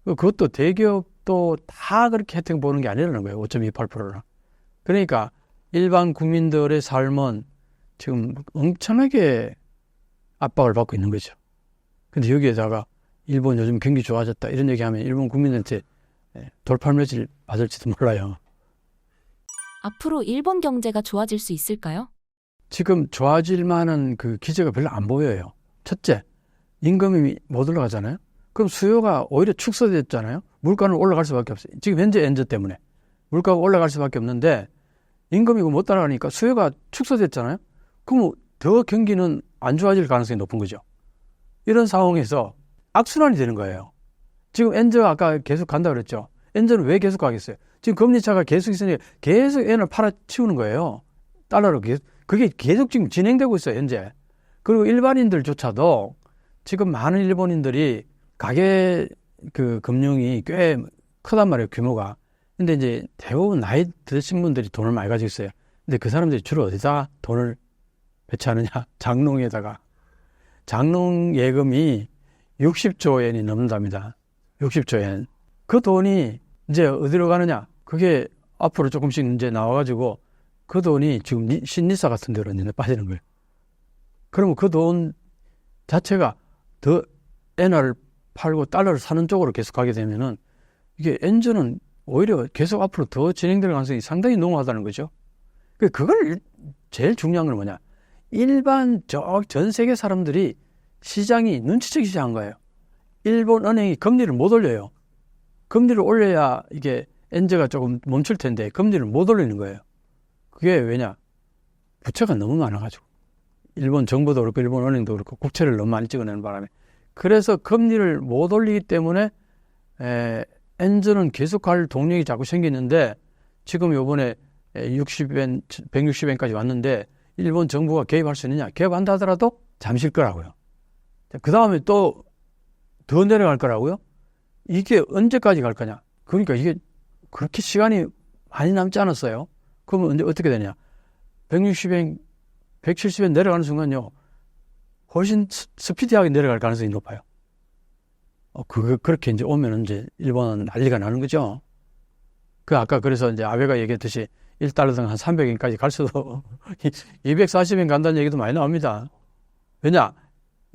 그것도 대기업도 다 그렇게 혜택 보는 게 아니라는 거예요. 5.28%랑. 그러니까 일반 국민들의 삶은 지금 엄청나게 압박을 받고 있는 거죠. 근데 여기에다가 일본 요즘 경기 좋아졌다 이런 얘기하면 일본 국민한테 돌팔매질 받을지도 몰라요. 앞으로 일본 경제가 좋아질 수 있을까요? 지금 좋아질 만한 그 기제가 별로 안 보여요. 첫째, 임금이 못 올라가잖아요. 그럼 수요가 오히려 축소됐잖아요. 물가는 올라갈 수밖에 없어요. 지금 현재 엔저 때문에 물가가 올라갈 수밖에 없는데 임금이 못 따라가니까 수요가 축소됐잖아요. 그럼 더 경기는 안 좋아질 가능성이 높은 거죠. 이런 상황에서 악순환이 되는 거예요. 지금 엔저 아까 계속 간다 그랬죠. 엔저는 왜 계속 가겠어요? 지금 금리차가 계속 있으니까 계속 엔을 팔아치우는 거예요. 달러로 계속. 그게 계속 지금 진행되고 있어요, 현재. 그리고 일반인들조차도 지금 많은 일본인들이 가계 그 금융이 꽤 크단 말이에요, 규모가. 근데 이제 대부분 나이 드신 분들이 돈을 많이 가지고 있어요. 근데 그 사람들이 주로 어디다 돈을 배치하느냐? 장롱에다가. 장롱 예금이 60조 엔이 넘는답니다. 60조 엔. 그 돈이 이제 어디로 가느냐? 그게 앞으로 조금씩 이제 나와가지고 그 돈이 지금 신리사 같은 데로 이제 빠지는 거예요. 그러면 그 돈 자체가 더 엔화를 팔고 달러를 사는 쪽으로 계속 가게 되면은 이게 엔저는 오히려 계속 앞으로 더 진행될 가능성이 상당히 농후하다는 거죠. 그걸 제일 중요한 건 뭐냐? 일반 전 세계 사람들이 시장이 눈치채기 시작한 거예요. 일본 은행이 금리를 못 올려요. 금리를 올려야 이게 엔저가 조금 멈출 텐데 금리를 못 올리는 거예요. 그게 왜냐? 부채가 너무 많아가지고. 일본 정부도 그렇고 일본 은행도 그렇고 국채를 너무 많이 찍어내는 바람에. 그래서 금리를 못 올리기 때문에 엔저는 계속 갈 동력이 자꾸 생기는데 지금 요번에 60엔, 160엔까지 왔는데 일본 정부가 개입할 수 있느냐? 개입한다 하더라도 잠실 거라고요. 그 다음에 또 더 내려갈 거라고요? 이게 언제까지 갈 거냐? 그러니까 이게 그렇게 시간이 많이 남지 않았어요. 그러면 언제 어떻게 되냐? 160엔, 170엔 내려가는 순간요. 훨씬 스피디하게 내려갈 가능성이 높아요. 그렇게 이제 오면 이제 일본은 난리가 나는 거죠. 아까 그래서 이제 아베가 얘기했듯이 1달러당 한 300엔까지 갈 수도 240엔 간다는 얘기도 많이 나옵니다. 왜냐?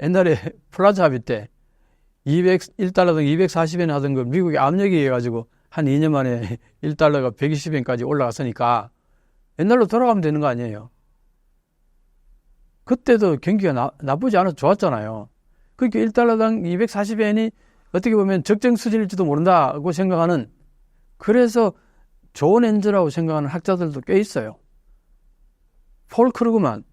옛날에 플라자 합의 때 1달러당 240엔 하던 거 미국이 압력이 해가지고 한 2년 만에 1달러가 120엔까지 올라갔으니까 옛날로 돌아가면 되는 거 아니에요. 그때도 경기가 나쁘지 않아서 좋았잖아요. 그러니까 1달러당 240엔이 어떻게 보면 적정 수준일지도 모른다고 생각하는, 그래서 좋은 엔저라고 생각하는 학자들도 꽤 있어요. 폴 크루그만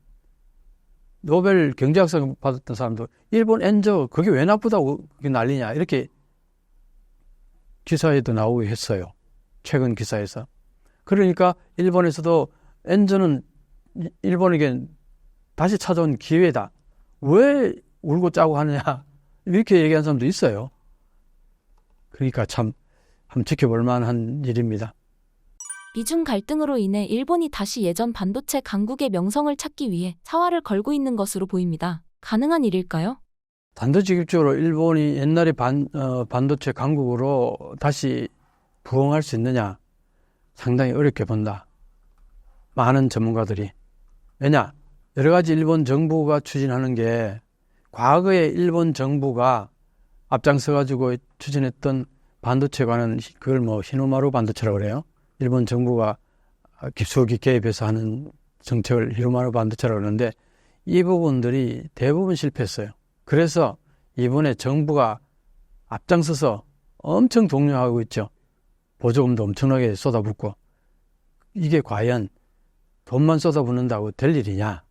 노벨 경제학상 받았던 사람도 일본 엔저 그게 왜 나쁘다고 그게 난리냐 이렇게 기사에도 나오고 했어요. 최근 기사에서. 그러니까 일본에서도 엔저는 일본에게 다시 찾아온 기회다. 왜 울고 짜고 하느냐 이렇게 얘기한 사람도 있어요. 그러니까 참 한번 지켜볼 만한 일입니다. 미중 갈등으로 인해 일본이 다시 예전 반도체 강국의 명성을 찾기 위해 사활을 걸고 있는 것으로 보입니다. 가능한 일일까요? 단도직입적으로 일본이 옛날의 반도체 강국으로 다시 부흥할 수 있느냐? 상당히 어렵게 본다. 많은 전문가들이. 왜냐? 여러 가지 일본 정부가 추진하는 게 과거에 일본 정부가 앞장서가지고 추진했던 반도체에 관한 그걸 히노마루 반도체라고 그래요. 일본 정부가 깊숙이 개입해서 하는 정책을 히노마루 반도체라고 그러는데 이 부분들이 대부분 실패했어요. 그래서 이번에 정부가 앞장서서 엄청 독려하고 있죠. 보조금도 엄청나게 쏟아붓고 이게 과연 돈만 쏟아붓는다고 될 일이냐?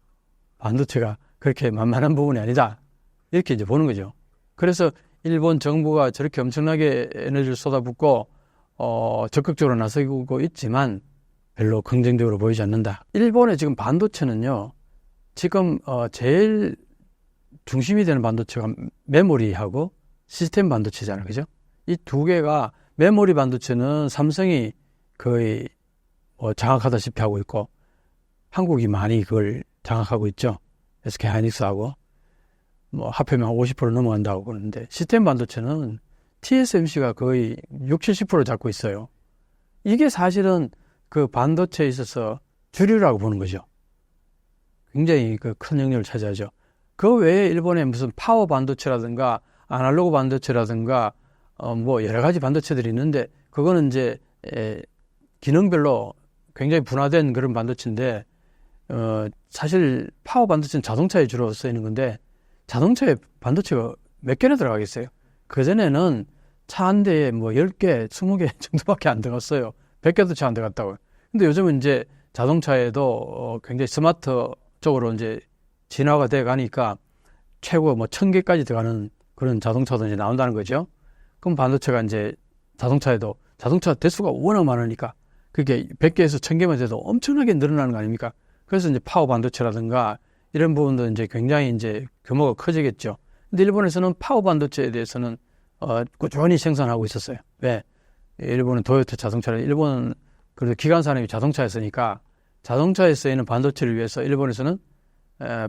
반도체가 그렇게 만만한 부분이 아니다. 이렇게 이제 보는 거죠. 그래서 일본 정부가 저렇게 엄청나게 에너지를 쏟아붓고 적극적으로 나서고 있지만 별로 긍정적으로 보이지 않는다. 일본의 지금 반도체는요. 지금 제일 중심이 되는 반도체가 메모리하고 시스템 반도체잖아요. 그죠? 이 두 개가 메모리 반도체는 삼성이 거의 장악하다시피 하고 있고 한국이 많이 그걸 장악하고 있죠. SK 하이닉스하고 합하면 50% 넘어간다고 그러는데 시스템 반도체는 TSMC가 거의 60-70% 잡고 있어요. 이게 사실은 그 반도체에 있어서 주류라고 보는 거죠. 굉장히 큰 영역을 차지하죠. 그 외에 일본의 무슨 파워 반도체라든가 아날로그 반도체라든가 뭐 여러 가지 반도체들이 있는데 그거는 이제 기능별로 굉장히 분화된 그런 반도체인데 사실 파워 반도체는 자동차에 주로 쓰이는 건데 자동차에 반도체가 몇 개나 들어가겠어요? 그전에는 차 한 대에 뭐 10개, 20개 정도밖에 안 들어갔어요. 100개도 채 안 들어갔다고요. 근데 요즘은 이제 자동차에도 굉장히 스마트 쪽으로 이제 진화가 돼 가니까 최고 뭐 1000개까지 들어가는 그런 자동차도 이제 나온다는 거죠. 그럼 반도체가 이제 자동차에도 자동차 대수가 워낙 많으니까 그게 100개에서 1000개만 돼도 엄청나게 늘어나는 거 아닙니까? 그래서 이제 파워 반도체라든가 이런 부분도 이제 굉장히 이제 규모가 커지겠죠. 근데 일본에서는 파워 반도체에 대해서는 꾸준히 생산하고 있었어요. 왜? 일본은 도요타 자동차를 일본은 그래도 기관 산업이 자동차였으니까 자동차에 쓰이는 반도체를 위해서 일본에서는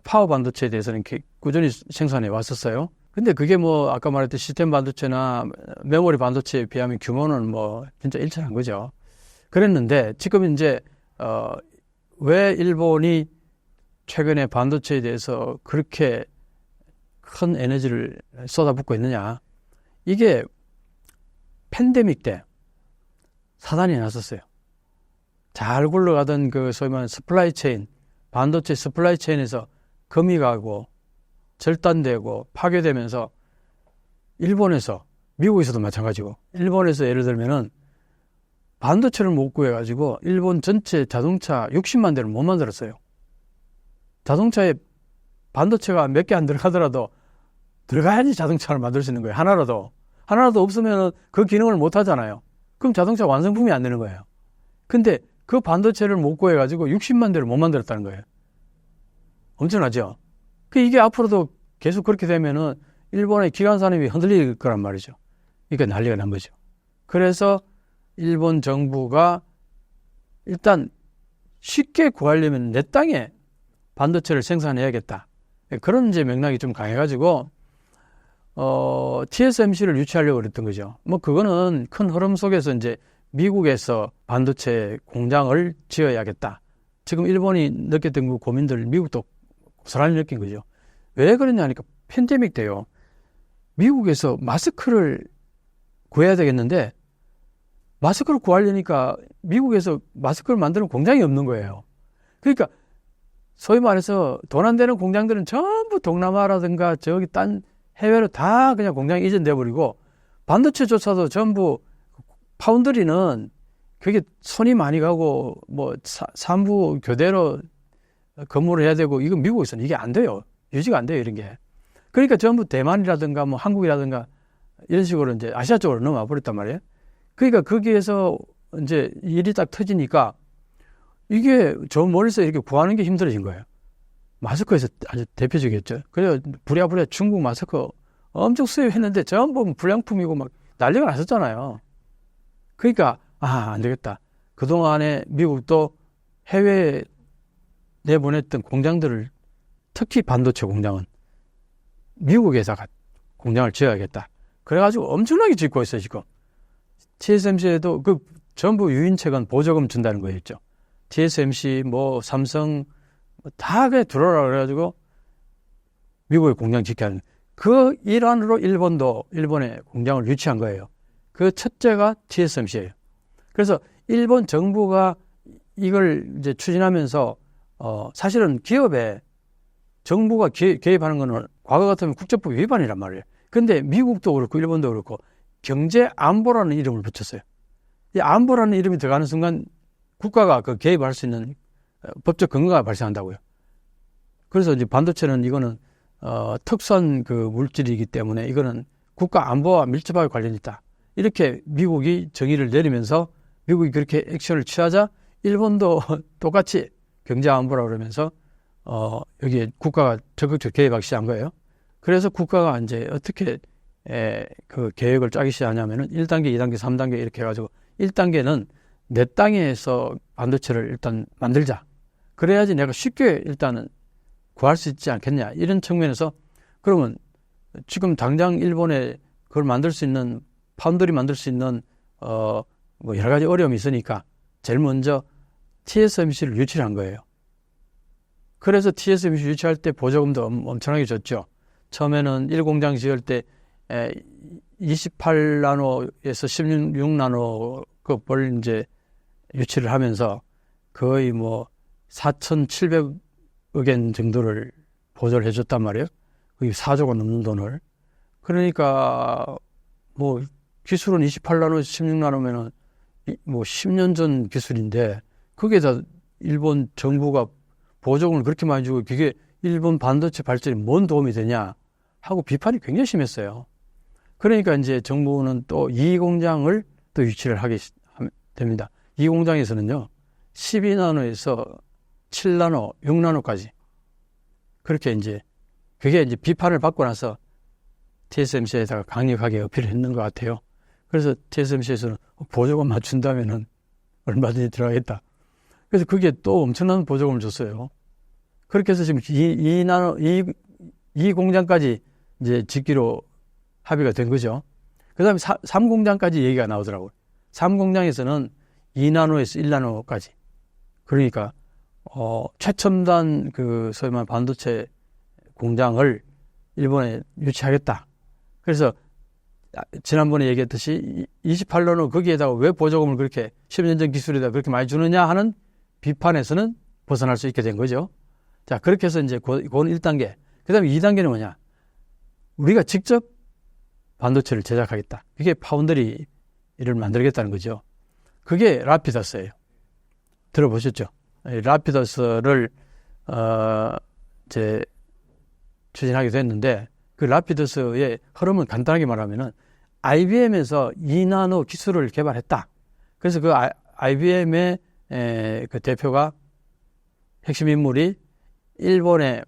파워 반도체에 대해서는 꾸준히 생산해 왔었어요. 근데 그게 뭐 아까 말했던 시스템 반도체나 메모리 반도체에 비하면 규모는 뭐 진짜 일천한 거죠. 그랬는데 지금 이제 왜 일본이 최근에 반도체에 대해서 그렇게 큰 에너지를 쏟아붓고 있느냐. 이게 팬데믹 때 사단이 났었어요. 잘 굴러가던 그 소위 말하는 스플라이 체인, 반도체 스플라이 체인에서 금이 가고 절단되고 파괴되면서 일본에서, 미국에서도 마찬가지고 일본에서 예를 들면은 반도체를 못 구해가지고 일본 전체 자동차 60만 대를 못 만들었어요. 자동차에 반도체가 몇 개 안 들어가더라도 들어가야지 자동차를 만들 수 있는 거예요. 하나라도 없으면 그 기능을 못 하잖아요. 그럼 자동차 완성품이 안 되는 거예요. 근데 그 반도체를 못 구해가지고 60만 대를 못 만들었다는 거예요. 엄청나죠? 이게 앞으로도 계속 그렇게 되면은 일본의 기관 산업이 흔들릴 거란 말이죠. 그러니까 난리가 난 거죠. 그래서 일본 정부가 일단 쉽게 구하려면 내 땅에 반도체를 생산해야겠다. 그런 이제 맥락이 좀 강해가지고 TSMC를 유치하려고 그랬던 거죠. 뭐 그거는 큰 흐름 속에서 이제 미국에서 반도체 공장을 지어야겠다. 지금 일본이 느꼈던 그 고민들 미국도 고스란히 느낀 거죠. 왜 그러냐 하니까 팬데믹 때요. 미국에서 마스크를 구해야 되겠는데 마스크를 구하려니까 미국에서 마스크를 만드는 공장이 없는 거예요. 그러니까 소위 말해서 돈 안 되는 공장들은 전부 동남아라든가 저기 딴 해외로 다 그냥 공장이 이전돼 버리고 반도체조차도 전부 파운드리는 그게 손이 많이 가고 뭐 산부 교대로 근무를 해야 되고 이거 미국에서는 이게 안 돼요. 유지가 안 돼요, 이런 게. 그러니까 전부 대만이라든가 뭐 한국이라든가 이런 식으로 이제 아시아 쪽으로 넘어와 버렸단 말이에요. 그러니까 거기에서 이제 일이 딱 터지니까 이게 저 멀리서 이렇게 구하는 게 힘들어진 거예요. 마스크에서 아주 대표적이었죠. 그래서 부랴부랴 중국 마스크 엄청 수입했는데 전부 불량품이고 막 난리가 났었잖아요. 그러니까 안 되겠다. 그동안에 미국도 해외에 내보냈던 공장들을 특히 반도체 공장은 미국에다가 공장을 지어야겠다. 그래가지고 엄청나게 짓고 있어요, 지금. TSMC에도 그 전부 유인책은 보조금 준다는 거였죠. TSMC, 뭐, 삼성, 다 그냥 들어오라 그래가지고 미국에 공장 짓게 하는 그 일환으로 일본에 공장을 유치한 거예요. 그 첫째가 TSMC예요. 그래서 일본 정부가 이걸 이제 추진하면서 사실은 기업에 정부가 개입하는 거는 과거 같으면 국제법 위반이란 말이에요. 근데 미국도 그렇고 일본도 그렇고 경제 안보라는 이름을 붙였어요. 이 안보라는 이름이 들어가는 순간 국가가 그 개입할 수 있는 법적 근거가 발생한다고요. 그래서 이제 반도체는 이거는 특수한 그 물질이기 때문에 이거는 국가 안보와 밀접하게 관련이 있다. 이렇게 미국이 정의를 내리면서 미국이 그렇게 액션을 취하자 일본도 똑같이 경제 안보라 그러면서 여기에 국가가 적극적으로 개입하기 시작한 거예요. 그래서 국가가 이제 어떻게 그 계획을 짜기 시작하냐면은 1단계, 2단계, 3단계 이렇게 해가지고 1단계는 내 땅에서 반도체를 일단 만들자. 그래야지 내가 쉽게 일단은 구할 수 있지 않겠냐. 이런 측면에서 그러면 지금 당장 일본에 그걸 만들 수 있는 파운드리 만들 수 있는 뭐 여러 가지 어려움이 있으니까 제일 먼저 TSMC를 유치를 한 거예요. 그래서 TSMC 유치할 때 보조금도 엄청나게 줬죠. 처음에는 1공장 지을 때 28나노에서 16나노 급을 이제 유치를 하면서 거의 뭐 4,700억 엔 정도를 보조를 해줬단 말이에요. 거의 4조가 넘는 돈을. 그러니까 뭐 기술은 28나노에서 16나노면은 뭐 10년 전 기술인데 거기에다 일본 정부가 보조금을 그렇게 많이 주고 그게 일본 반도체 발전에 뭔 도움이 되냐 하고 비판이 굉장히 심했어요. 그러니까 이제 정부는 또 이 공장을 또 유치를 하게 됩니다. 이 공장에서는요, 12나노에서 7나노, 6나노까지 그렇게 이제 그게 이제 비판을 받고 나서 TSMC에다가 강력하게 어필을 했는 것 같아요. 그래서 TSMC에서는 보조금 맞춘다면은 얼마든지 들어가겠다. 그래서 그게 또 엄청난 보조금을 줬어요. 그렇게 해서 지금 이 공장까지 이제 짓기로 합의가 된 거죠. 그 다음에 3공장까지 얘기가 나오더라고요. 3공장에서는 2나노에서 1나노까지. 그러니까, 최첨단 소위 말하는 반도체 공장을 일본에 유치하겠다. 그래서 지난번에 얘기했듯이 28나노 거기에다가 왜 보조금을 그렇게 10년 전 기술에다 그렇게 많이 주느냐 하는 비판에서는 벗어날 수 있게 된 거죠. 자, 그렇게 해서 이제 그건 1단계. 그 다음에 2단계는 뭐냐? 우리가 직접 반도체를 제작하겠다. 이게 파운드리를 만들겠다는 거죠. 그게 라피더스예요. 들어보셨죠? 라피더스를 이제 추진하게 됐는데 그 라피더스의 흐름은 간단하게 말하면은 IBM에서 2나노 기술을 개발했다. 그래서 그 IBM의 그 대표가 핵심 인물이 일본의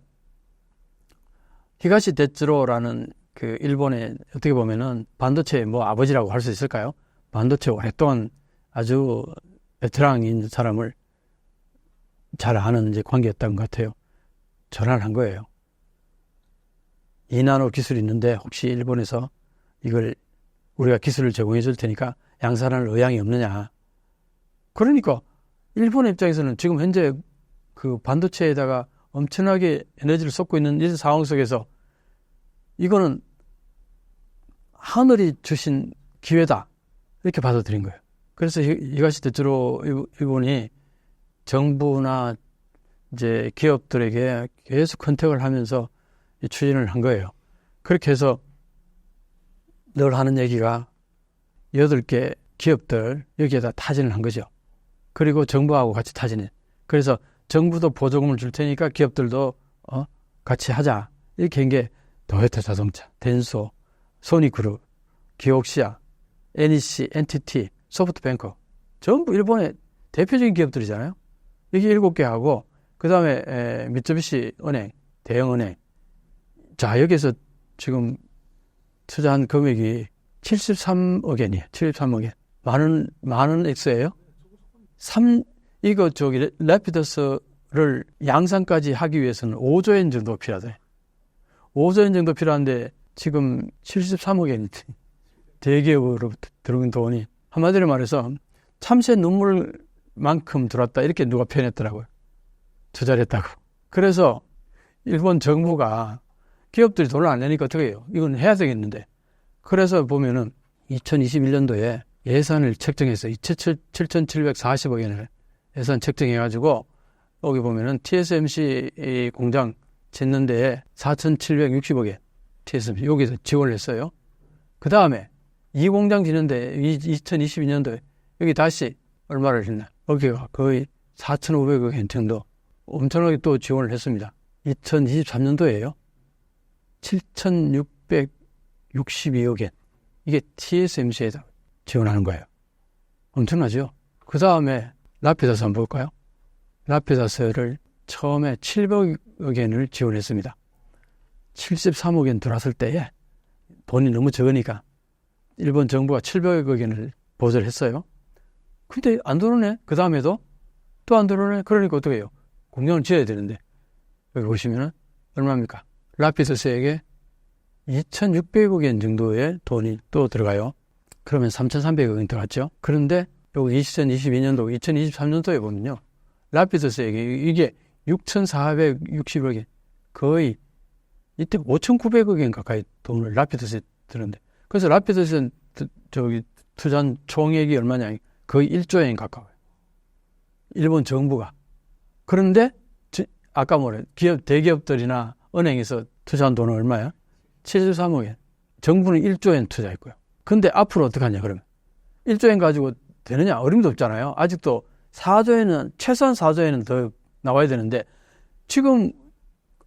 히가시 데츠로라는 그 일본의 어떻게 보면은 반도체 뭐 아버지라고 할 수 있을까요? 반도체 오랫동안 아주 베테랑인 사람을 잘 아는 이제 관계였던 것 같아요. 전화를 한 거예요. 2나노 기술이 있는데 혹시 일본에서 이걸 우리가 기술을 제공해 줄 테니까 양산할 의향이 없느냐. 그러니까 일본의 입장에서는 지금 현재 그 반도체에다가 엄청나게 에너지를 쏟고 있는 이 상황 속에서 이거는 하늘이 주신 기회다. 이렇게 받아들인 거예요. 그래서 히가시 데츠로 이분이 정부나 이제 기업들에게 계속 컨택을 하면서 추진을 한 거예요. 그렇게 해서 늘 하는 얘기가 8개 기업들 여기에다 타진을 한 거죠. 그리고 정부하고 같이 타진해. 그래서 정부도 보조금을 줄 테니까 기업들도 같이 하자. 이렇게 한 게 도요타 자동차, 덴소, 소니그룹, 기옥시아, NEC, NTT, 소프트뱅크 전부 일본의 대표적인 기업들이잖아요. 여기 7개 하고 그 다음에 미쯔비시 은행, 대형은행. 자, 여기서 지금 투자한 금액이 73억 엔이에요. 73억 엔. 많은 액수예요. 래피더스를 양산까지 하기 위해서는 5조 엔 정도 필요하대. 5조 엔 정도 필요한데 지금 73억 엔이 대기업으로부터 들어온 돈이 한마디로 말해서 참새 눈물만큼 들어왔다. 이렇게 누가 표현했더라고요. 투자를 했다고. 그래서 일본 정부가 기업들이 돈을 안 내니까 어떻게 해요? 이건 해야 되겠는데. 그래서 보면은 2021년도에 예산을 책정해서 7,740억 엔을 예산 책정해가지고 여기 보면은 TSMC 공장 짓는 데에 4,760억 엔 TSMC 여기서 지원을 했어요. 그 다음에 이 공장 짓는데 2022년도에 여기 다시 얼마를 했나? 여기가 거의 4,500억 엔 정도 엄청나게 또 지원을 했습니다. 2023년도에요. 7,662억 엔. 이게 TSMC에다 지원하는 거예요. 엄청나죠? 그 다음에 라피다스 한번 볼까요? 라피다스를 처음에 700억 엔을 지원했습니다. 73억 엔 들어왔을 때에 돈이 너무 적으니까 일본 정부가 700억 엔을 보조를 했어요. 근데 안 들어오네. 그 다음에도 또 안 들어오네. 그러니까 어떻게 해요? 공장을 지어야 되는데 여기 보시면은 얼마입니까? 라피다스에게 2,600억 엔 정도의 돈이 또 들어가요. 그러면 3,300억 원 들어갔죠. 그런데 여기 2022년도, 2023년도에 보면요. 라피더스에게 이게 6,460억 엔, 거의 이때 5,900억 엔 가까이 돈을 라피더스에 드는데. 그래서 라피더스는 저기 투자한 총액이 얼마냐? 거의 1조 엔 가까워요. 일본 정부가. 그런데 아까 뭐래? 대기업들이나 은행에서 투자한 돈은 얼마야? 73억 엔. 정부는 1조 엔 투자했고요. 근데 앞으로 어떻게 하냐 그러면? 1조 엔 가지고 되느냐? 어림도 없잖아요. 아직도 4조에는 최소한 4조에는 더 나와야 되는데 지금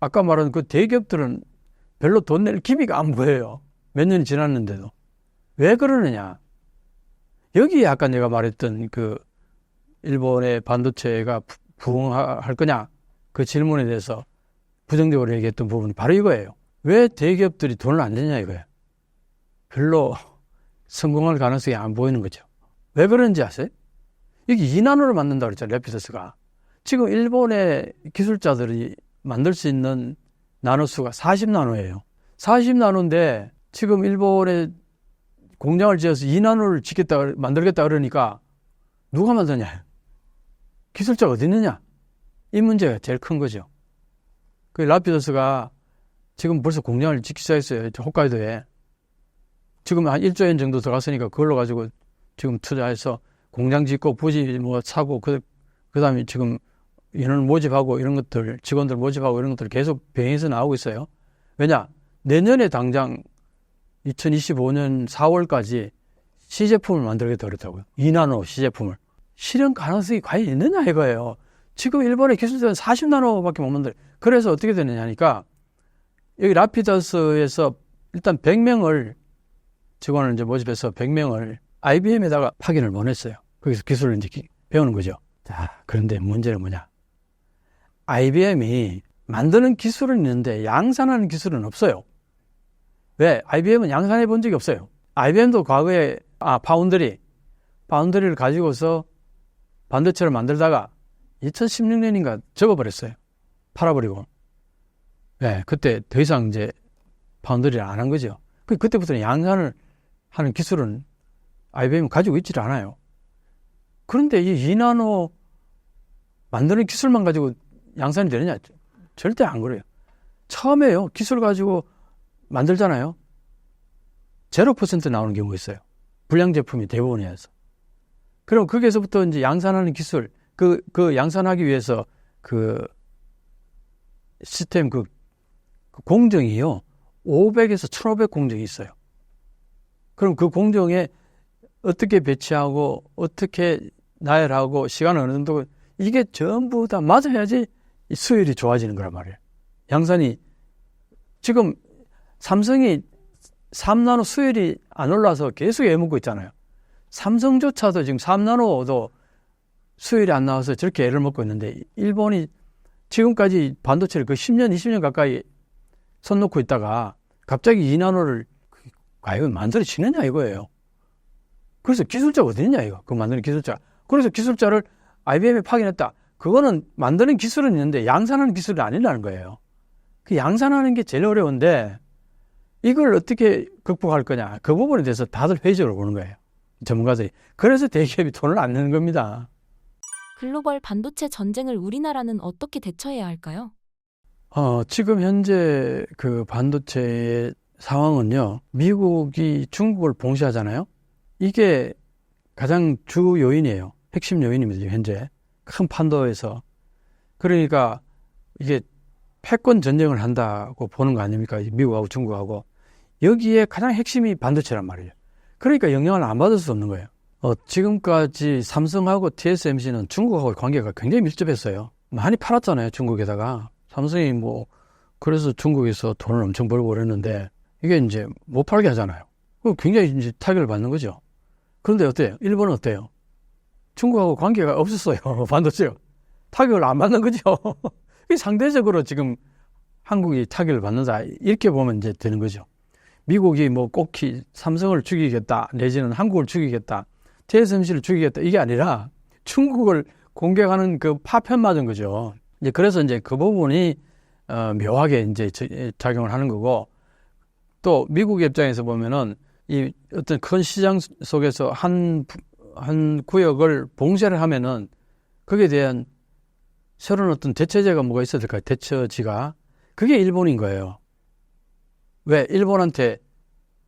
아까 말한 그 대기업들은 별로 돈 낼 기미가 안 보여요. 몇 년이 지났는데도. 왜 그러느냐? 여기에 아까 내가 말했던 그 일본의 반도체가 부흥할 거냐? 그 질문에 대해서 부정적으로 얘기했던 부분이 바로 이거예요. 왜 대기업들이 돈을 안 내냐 이거예요. 별로 성공할 가능성이 안 보이는 거죠. 왜 그런지 아세요? 여기 2나노를 만든다고 그랬잖아요. 래피더스가. 지금 일본의 기술자들이 만들 수 있는 나노수가 40나노예요. 40나노인데 지금 일본에 공장을 지어서 2나노를 만들겠다 그러니까 누가 만드냐? 기술자가 어디 있느냐? 이 문제가 제일 큰 거죠. 그 라피더스가 지금 벌써 공장을 짓기 시작했어요. 홋카이도에. 지금 한 1조 엔 정도 들어갔으니까 그걸로 가지고 지금 투자해서 공장 짓고 부지 뭐 사고 그다음에 지금 인원을 모집하고 이런 것들 직원들 모집하고 이런 것들 계속 병행해서 나오고 있어요. 왜냐? 내년에 당장 2025년 4월까지 시제품을 만들겠다 그랬다고요. 2나노 시제품을. 실현 가능성이 과연 있느냐 이거예요. 지금 일본의 기술자는 40나노밖에 못 만들어요. 그래서 어떻게 되느냐 하니까 여기 라피더스에서 일단 100명을 직원을 이제 모집해서 100명을 IBM에다가 파견을 보냈어요. 거기서 기술을 이제 배우는 거죠. 자, 그런데 문제는 뭐냐? IBM이 만드는 기술은 있는데 양산하는 기술은 없어요. 왜? IBM은 양산해 본 적이 없어요. IBM도 과거에 파운드리를 가지고서 반도체를 만들다가 2016년인가 접어버렸어요. 팔아버리고. 네, 그때 더 이상 이제 파운드리를 안 한 거죠. 그때부터는 양산을 하는 기술은 IBM이 가지고 있지를 않아요. 그런데 이 2나노 만드는 기술만 가지고 양산이 되느냐? 절대 안 그래요. 처음에요. 기술 가지고 만들잖아요. 0% 나오는 경우가 있어요. 불량 제품이 대부분이어서. 그럼 거기에서부터 이제 양산하는 기술, 그 양산하기 위해서 그 시스템 그 공정이요. 500에서 1500 공정이 있어요. 그럼 그 공정에 어떻게 배치하고 어떻게 나열하고 시간을 어느 정도 이게 전부 다 맞아야지 수율이 좋아지는 거란 말이에요. 양산이 지금 삼성이 3나노 수율이 안 올라서 계속 애먹고 있잖아요. 삼성조차도 지금 3나노도 수율이 안 나와서 저렇게 애를 먹고 있는데 일본이 지금까지 반도체를 그 10년, 20년 가까이 손 놓고 있다가 갑자기 2나노를 과연 만들어지느냐 이거예요. 그래서 기술자가 어디 있냐 이거. 그 만드는 기술자. 그래서 기술자를 IBM에 파견했다. 그거는 만드는 기술은 있는데 양산하는 기술이 아니라는 거예요. 그 양산하는 게 제일 어려운데 이걸 어떻게 극복할 거냐. 그 부분에 대해서 다들 회의적으로 보는 거예요. 전문가들이. 그래서 대기업이 돈을 안 내는 겁니다. 글로벌 반도체 전쟁을 우리나라는 어떻게 대처해야 할까요? 지금 현재 그 반도체의 상황은요. 미국이 중국을 봉쇄하잖아요. 이게 가장 주 요인이에요. 핵심 요인입니다. 현재 큰 판도에서. 그러니까 이게 패권 전쟁을 한다고 보는 거 아닙니까? 미국하고 중국하고. 여기에 가장 핵심이 반도체란 말이에요. 그러니까 영향을 안 받을 수 없는 거예요. 지금까지 삼성하고 TSMC는 중국하고의 관계가 굉장히 밀접했어요. 많이 팔았잖아요. 중국에다가. 삼성이 그래서 중국에서 돈을 엄청 벌고 그랬는데 이게 이제 못 팔게 하잖아요. 굉장히 이제 타격을 받는 거죠. 그런데 어때요? 일본은 어때요? 중국하고 관계가 없었어요. 반도체요. 타격을 안 받는 거죠. 상대적으로 지금 한국이 타격을 받는다. 이렇게 보면 이제 되는 거죠. 미국이 꼭히 삼성을 죽이겠다. 내지는 한국을 죽이겠다. TSMC를 죽이겠다. 이게 아니라 중국을 공격하는 그 파편 맞은 거죠. 그래서 이제 그 부분이 묘하게 이제 작용을 하는 거고 또 미국의 입장에서 보면은 이 어떤 큰 시장 속에서 한 구역을 봉쇄를 하면은 거기에 대한 새로운 어떤 대체제가 뭐가 있어야 될까요? 대처지가. 그게 일본인 거예요. 왜? 일본한테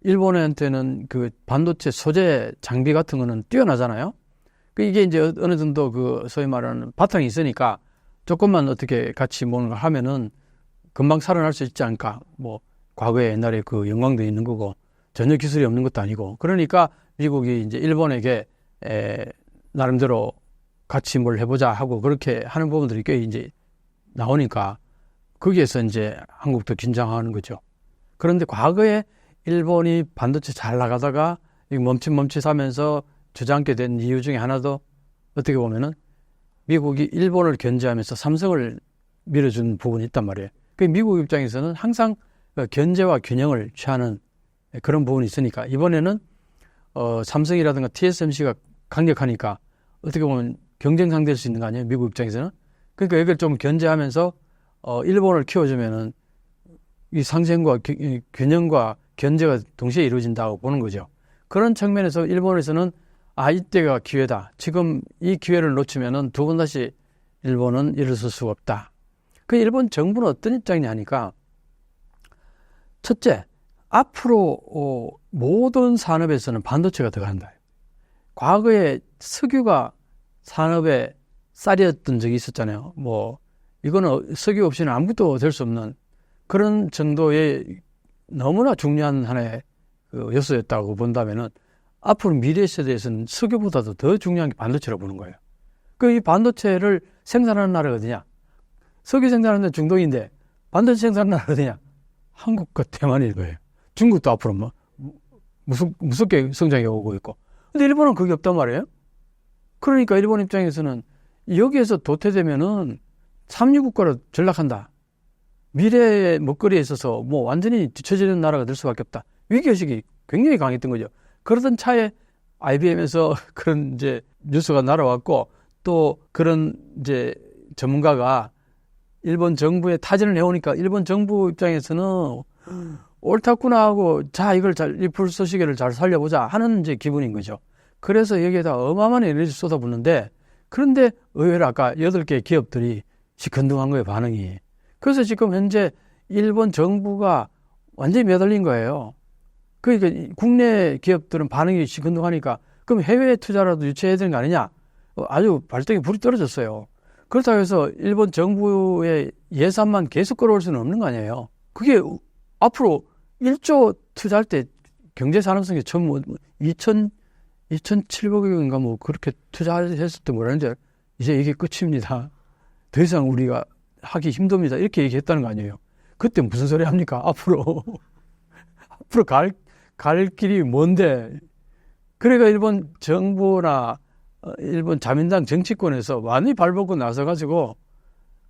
일본한테는 그 반도체 소재 장비 같은 거는 뛰어나잖아요. 이게 이제 어느 정도 그 소위 말하는 바탕이 있으니까 조금만 어떻게 같이 뭔가 하면은 금방 살아날 수 있지 않을까. 뭐 과거에 옛날에 그 영광도 있는 거고 전혀 기술이 없는 것도 아니고 그러니까 미국이 이제 일본에게 나름대로 같이 뭘 해보자 하고 그렇게 하는 부분들이 꽤 이제 나오니까 거기에서 이제 한국도 긴장하는 거죠. 그런데 과거에 일본이 반도체 잘 나가다가 멈칫멈칫하면서 주저앉게 된 이유 중에 하나도 어떻게 보면은 미국이 일본을 견제하면서 삼성을 밀어준 부분이 있단 말이에요. 그 미국 입장에서는 항상 견제와 균형을 취하는 그런 부분이 있으니까 이번에는 삼성이라든가 TSMC가 강력하니까 어떻게 보면 경쟁 상대일 수 있는 거 아니에요? 미국 입장에서는. 그러니까 이걸 좀 견제하면서 일본을 키워주면은 이 상생과 균형과 견제가 동시에 이루어진다고 보는 거죠. 그런 측면에서 일본에서는 이때가 기회다. 지금 이 기회를 놓치면은 두 번 다시 일본은 일어설 수가 없다. 그 일본 정부는 어떤 입장이냐 하니까 첫째, 앞으로 모든 산업에서는 반도체가 들어간다. 과거에 석유가 산업의 쌀이었던 적이 있었잖아요. 뭐 이거는 석유 없이는 아무것도 될 수 없는 그런 정도의 너무나 중요한 하나의 그 요소였다고 본다면은 앞으로 미래 세대에서는 석유보다도 더 중요한 게 반도체라고 보는 거예요. 이 반도체를 생산하는 나라가 어디냐? 석유 생산하는 데 중동인데 반도체 생산하는 나라가 어디냐? 한국과 대만일 거예요. 중국도 앞으로 뭐 무섭게 성장해 오고 있고. 근데 일본은 그게 없단 말이에요. 그러니까 일본 입장에서는 여기에서 도태되면은 삼류국가로 전락한다. 미래의 먹거리에 있어서 뭐 완전히 뒤처지는 나라가 될 수밖에 없다. 위기의식이 굉장히 강했던 거죠. 그러던 차에 IBM에서 그런 이제 뉴스가 날아왔고 또 그런 이제 전문가가 일본 정부에 타진을 해오니까 일본 정부 입장에서는 옳았구나 하고 이 불쏘시개를 잘 살려보자 하는 이제 기분인 거죠. 그래서 여기에다 어마어마한 에너지를 쏟아붓는데 그런데 의외로 아까 8개 기업들이 시큰둥한 거예요, 반응이. 그래서 지금 현재 일본 정부가 완전히 매달린 거예요. 그러니까 국내 기업들은 반응이 시큰둥하니까 그럼 해외 투자라도 유치해야 되는 거 아니냐? 아주 발등에 불이 떨어졌어요. 그렇다고 해서 일본 정부의 예산만 계속 끌어올 수는 없는 거 아니에요. 그게 앞으로 1조 투자할 때 경제산업성에 처음 2,700억인가 뭐 그렇게 투자했을 때 뭐라는지 이제 이게 끝입니다. 더 이상 우리가 하기 힘듭니다. 이렇게 얘기했다는 거 아니에요. 그때 무슨 소리 합니까? 앞으로 갈 길이 뭔데? 그러니까 일본 정부나 일본 자민당 정치권에서 많이 발벗고 나서가지고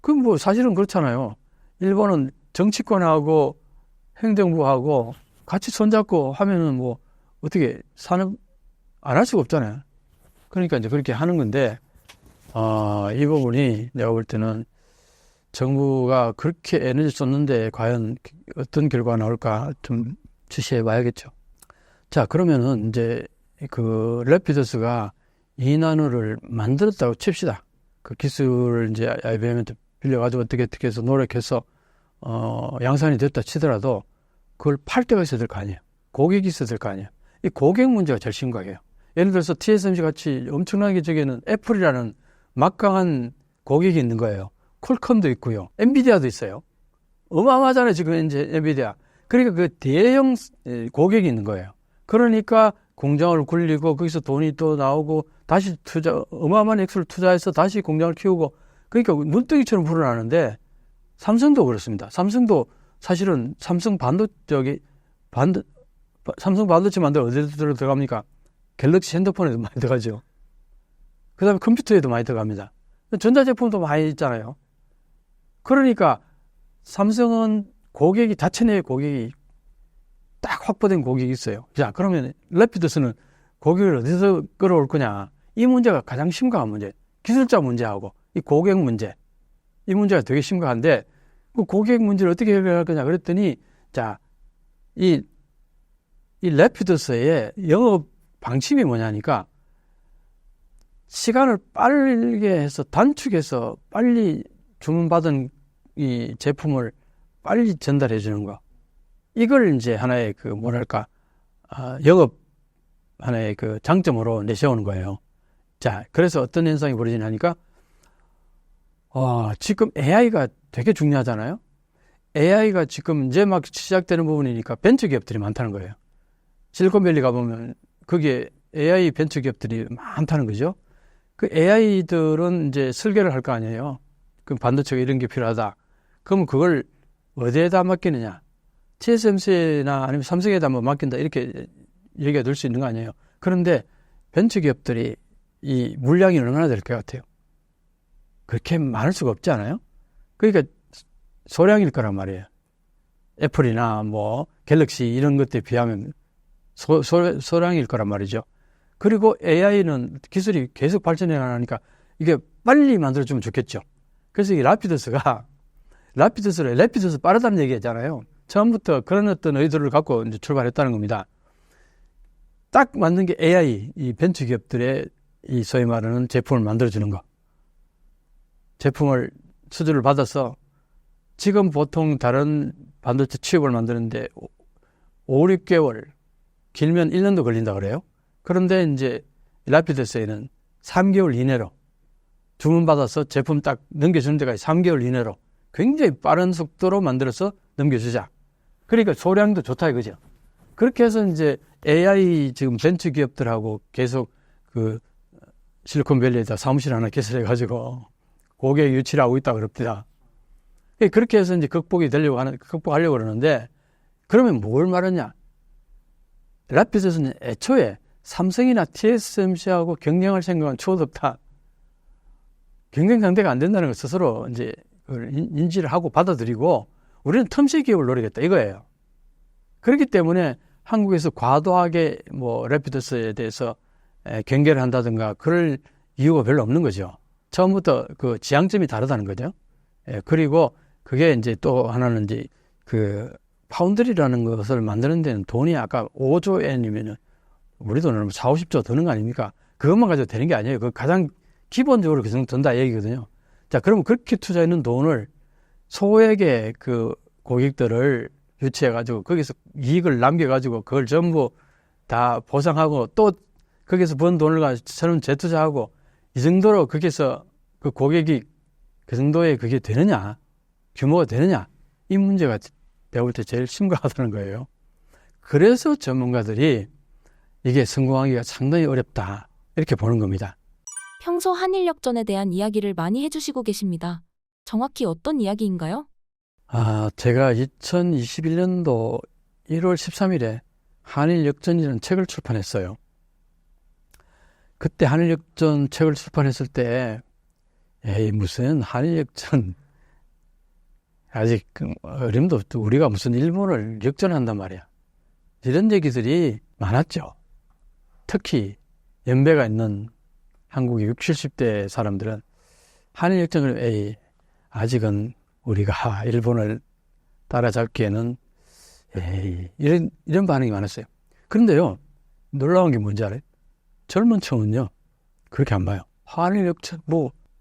그럼 뭐 사실은 그렇잖아요. 일본은 정치권하고 행정부하고 같이 손잡고 하면은 뭐 어떻게 산업 안 할 수가 없잖아요. 그러니까 이제 그렇게 하는 건데 이 부분이 내가 볼 때는 정부가 그렇게 에너지 쏟는데 과연 어떤 결과가 나올까 좀 주시해 봐야겠죠. 자, 그러면은 이제 그 래피더스가 2나노를 만들었다고 칩시다. 그 기술을 이제 IBM한테 빌려가지고 어떻게 해서 노력해서 양산이 됐다 치더라도 그걸 팔 데가 있어야 될 거 아니에요. 고객이 있어야 될 거 아니에요. 이 고객 문제가 제일 심각해요. 예를 들어서 TSMC 같이 엄청나게 저기는 애플이라는 막강한 고객이 있는 거예요. 퀄컴도 있고요. 엔비디아도 있어요. 어마어마하잖아요, 지금 이제 엔비디아. 그러니까 그 대형 고객이 있는 거예요. 그러니까 공장을 굴리고 거기서 돈이 또 나오고 다시 어마어마한 액수를 투자해서 다시 공장을 키우고 그러니까 눈덩이처럼 불어나는데 삼성도 그렇습니다. 삼성도 사실은 삼성 반도체 만들어 어디로 들어갑니까? 갤럭시 핸드폰에도 많이 들어가죠. 그 다음에 컴퓨터에도 많이 들어갑니다. 전자제품도 많이 있잖아요. 그러니까 삼성은 고객이 자체 내 고객이 딱 확보된 고객이 있어요. 자, 그러면 래피더스는 고객을 어디서 끌어올 거냐? 이 문제가 가장 심각한 문제. 기술자 문제하고 이 고객 문제. 이 문제가 되게 심각한데 그 고객 문제를 어떻게 해결할 거냐 그랬더니 자, 이 래피더스의 영업 방침이 뭐냐니까 시간을 빠르게 해서 단축해서 빨리 주문받은 이 제품을 빨리 전달해 주는 거. 이걸 이제 하나의 그 뭐랄까 영업 하나의 그 장점으로 내세우는 거예요. 자, 그래서 어떤 현상이 벌어지냐니까, 지금 AI가 되게 중요하잖아요. AI가 지금 이제 막 시작되는 부분이니까 벤처 기업들이 많다는 거예요. 실리콘밸리 가보면 거기에 AI 벤처 기업들이 많다는 거죠. 그 AI들은 이제 설계를 할 거 아니에요. 그 반도체가 이런 게 필요하다. 그러면 그걸 어디에다 맡기느냐? TSMC나 아니면 삼성에다 뭐 맡긴다. 이렇게 얘기가 될 수 있는 거 아니에요. 그런데 벤처 기업들이 이 물량이 얼마나 될 것 같아요? 그렇게 많을 수가 없지 않아요? 그러니까 소량일 거란 말이에요. 애플이나 뭐 갤럭시 이런 것들에 비하면 소량일 거란 말이죠. 그리고 AI는 기술이 계속 발전해 나가니까 이게 빨리 만들어주면 좋겠죠. 그래서 이 래피더스 빠르다는 얘기잖아요. 처음부터 그런 어떤 의도를 갖고 이제 출발했다는 겁니다. 딱 맞는 게 AI, 이 벤처 기업들의 이 소위 말하는 제품을 만들어주는 거. 제품을 수주를 받아서 지금 보통 다른 반도체 칩을 만드는데 5, 6개월, 길면 1년도 걸린다 그래요. 그런데 이제 라피더스에는 3개월 이내로 주문받아서 제품 딱 넘겨주는 데까지 3개월 이내로 굉장히 빠른 속도로 만들어서 넘겨주자. 그러니까 소량도 좋다 이거죠. 그렇게 해서 이제 AI 지금 벤처 기업들하고 계속 그 실리콘밸리에다 사무실 하나 개설해가지고 고객 유치를 하고 있다 그럽니다. 그렇게 해서 이제 극복하려고 그러는데, 그러면 뭘 말하냐? 라피더스는 애초에 삼성이나 TSMC하고 경쟁할 생각은 추호도 없다. 경쟁 상대가 안 된다는 걸 스스로 이제 인지를 하고 받아들이고, 우리는 틈새 기업을 노리겠다 이거예요. 그렇기 때문에 한국에서 과도하게 뭐 라피더스에 대해서 경계를 한다든가 그럴 이유가 별로 없는 거죠. 처음부터 그 지향점이 다르다는 거죠. 그리고 그게 이제 또 하나는 이제 그 파운드리라는 것을 만드는 데는 돈이 아까 5조 엔이면은 우리 돈으로 4, 50조 드는 거 아닙니까? 그것만 가지고 되는 게 아니에요. 그 가장 기본적으로 그 정도 든다 얘기거든요. 자, 그러면 그렇게 투자했는 돈을 소액의 그 고객들을 유치해가지고 거기서 이익을 남겨가지고 그걸 전부 다 보상하고 또 거기서 번 돈을 가지고 재투자하고 이 정도로 거기서 그 고객이 그 정도의 그게 되느냐, 규모가 되느냐, 이 문제가 배울 때 제일 심각하다는 거예요. 그래서 전문가들이 이게 성공하기가 상당히 어렵다 이렇게 보는 겁니다. 평소 한일역전에 대한 이야기를 많이 해주시고 계십니다. 정확히 어떤 이야기인가요? 제가 2021년도 1월 13일에 한일역전이라는 책을 출판했어요. 그때 한일역전 책을 출판했을 때 무슨 한일역전 아직 어림도 없고 우리가 무슨 일본을 역전한단 말이야. 이런 얘기들이 많았죠. 특히 연배가 있는 한국의 60, 70대 사람들은 한일역전을 아직은 우리가 일본을 따라잡기에는 이런 반응이 많았어요. 그런데요, 놀라운 게 뭔지 알아요? 젊은 층은요 그렇게 안 봐요. 한일역전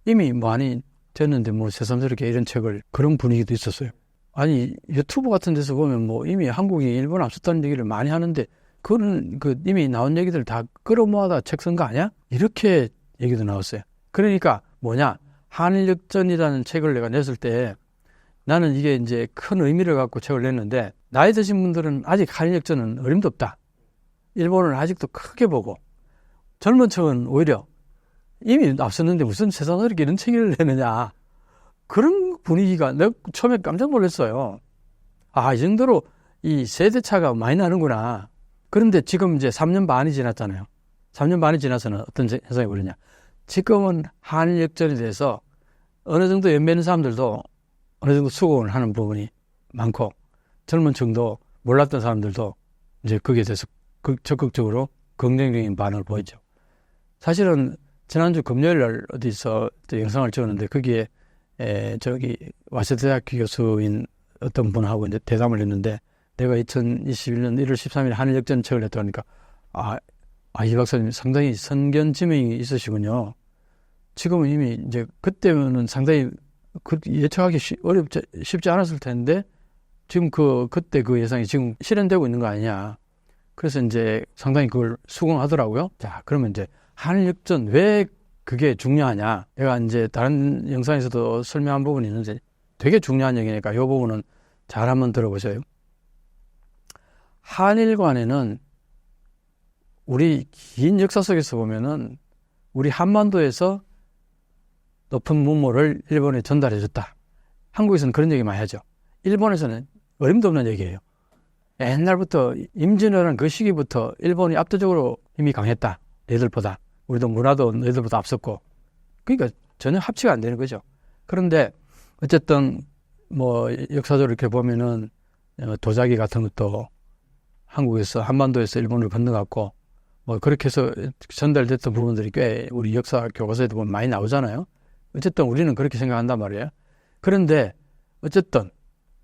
이미 많이 됐는데 새삼스럽게 이런 책을, 그런 분위기도 있었어요. 아니 유튜브 같은 데서 보면 이미 한국이 일본 앞섰다는 얘기를 많이 하는데 그거는 이미 나온 얘기들 다 끌어모아다 책 쓴 거 아니야? 이렇게 얘기도 나왔어요. 그러니까 한일역전이라는 책을 내가 냈을 때 나는 이게 이제 큰 의미를 갖고 책을 냈는데, 나이 드신 분들은 아직 한일역전은 어림도 없다. 일본을 아직도 크게 보고, 젊은 층은 오히려 이미 앞섰는데 무슨 세상에 이렇게 이런 책을 내느냐. 그런 분위기가 내가 처음에 깜짝 놀랐어요. 이 정도로 이 세대 차가 많이 나는구나. 그런데 지금 이제 3년 반이 지났잖아요. 3년 반이 지나서는 어떤 현상이 벌어지냐. 지금은 한일역전에 대해서 어느 정도 연배 있는 사람들도 어느 정도 수긍을 하는 부분이 많고, 젊은 층도 몰랐던 사람들도 이제 거기에 대해서 적극적으로 긍정적인 반응을 보이죠. 사실은 지난주 금요일 날 어디서 영상을 찍었는데 거기에 와세다 대학교 교수인 어떤 분하고 이제 대담을 했는데, 내가 2021년 1월 13일 한일역전 책을 냈다 하니까 이 박사님 상당히 선견지명이 있으시군요. 지금은 이미 이제 그때는 상당히 예측하기 쉽지 않았을 텐데 지금 그때 그 예상이 지금 실현되고 있는 거 아니냐. 그래서 이제 상당히 그걸 수긍하더라고요. 자, 그러면 이제 한일역전 왜 그게 중요하냐? 내가 이제 다른 영상에서도 설명한 부분이 있는데 되게 중요한 얘기니까 이 부분은 잘 한번 들어보세요. 한일 간에는 우리 긴 역사 속에서 보면은 우리 한반도에서 높은 문물을 일본에 전달해 줬다. 한국에서는 그런 얘기 많이 하죠. 일본에서는 어림도 없는 얘기예요. 옛날부터 임진왜란 그 시기부터 일본이 압도적으로 힘이 강했다. 얘들보다. 우리도 문화도 얘들보다 앞섰고. 그러니까 전혀 합치가 안 되는 거죠. 그런데 어쨌든 뭐 역사적으로 이렇게 보면은 도자기 같은 것도 한국에서 한반도에서 일본을 건너갔고 뭐 그렇게 해서 전달됐던 부분들이 꽤 우리 역사 교과서에도 보면 많이 나오잖아요. 어쨌든 우리는 그렇게 생각한단 말이에요. 그런데 어쨌든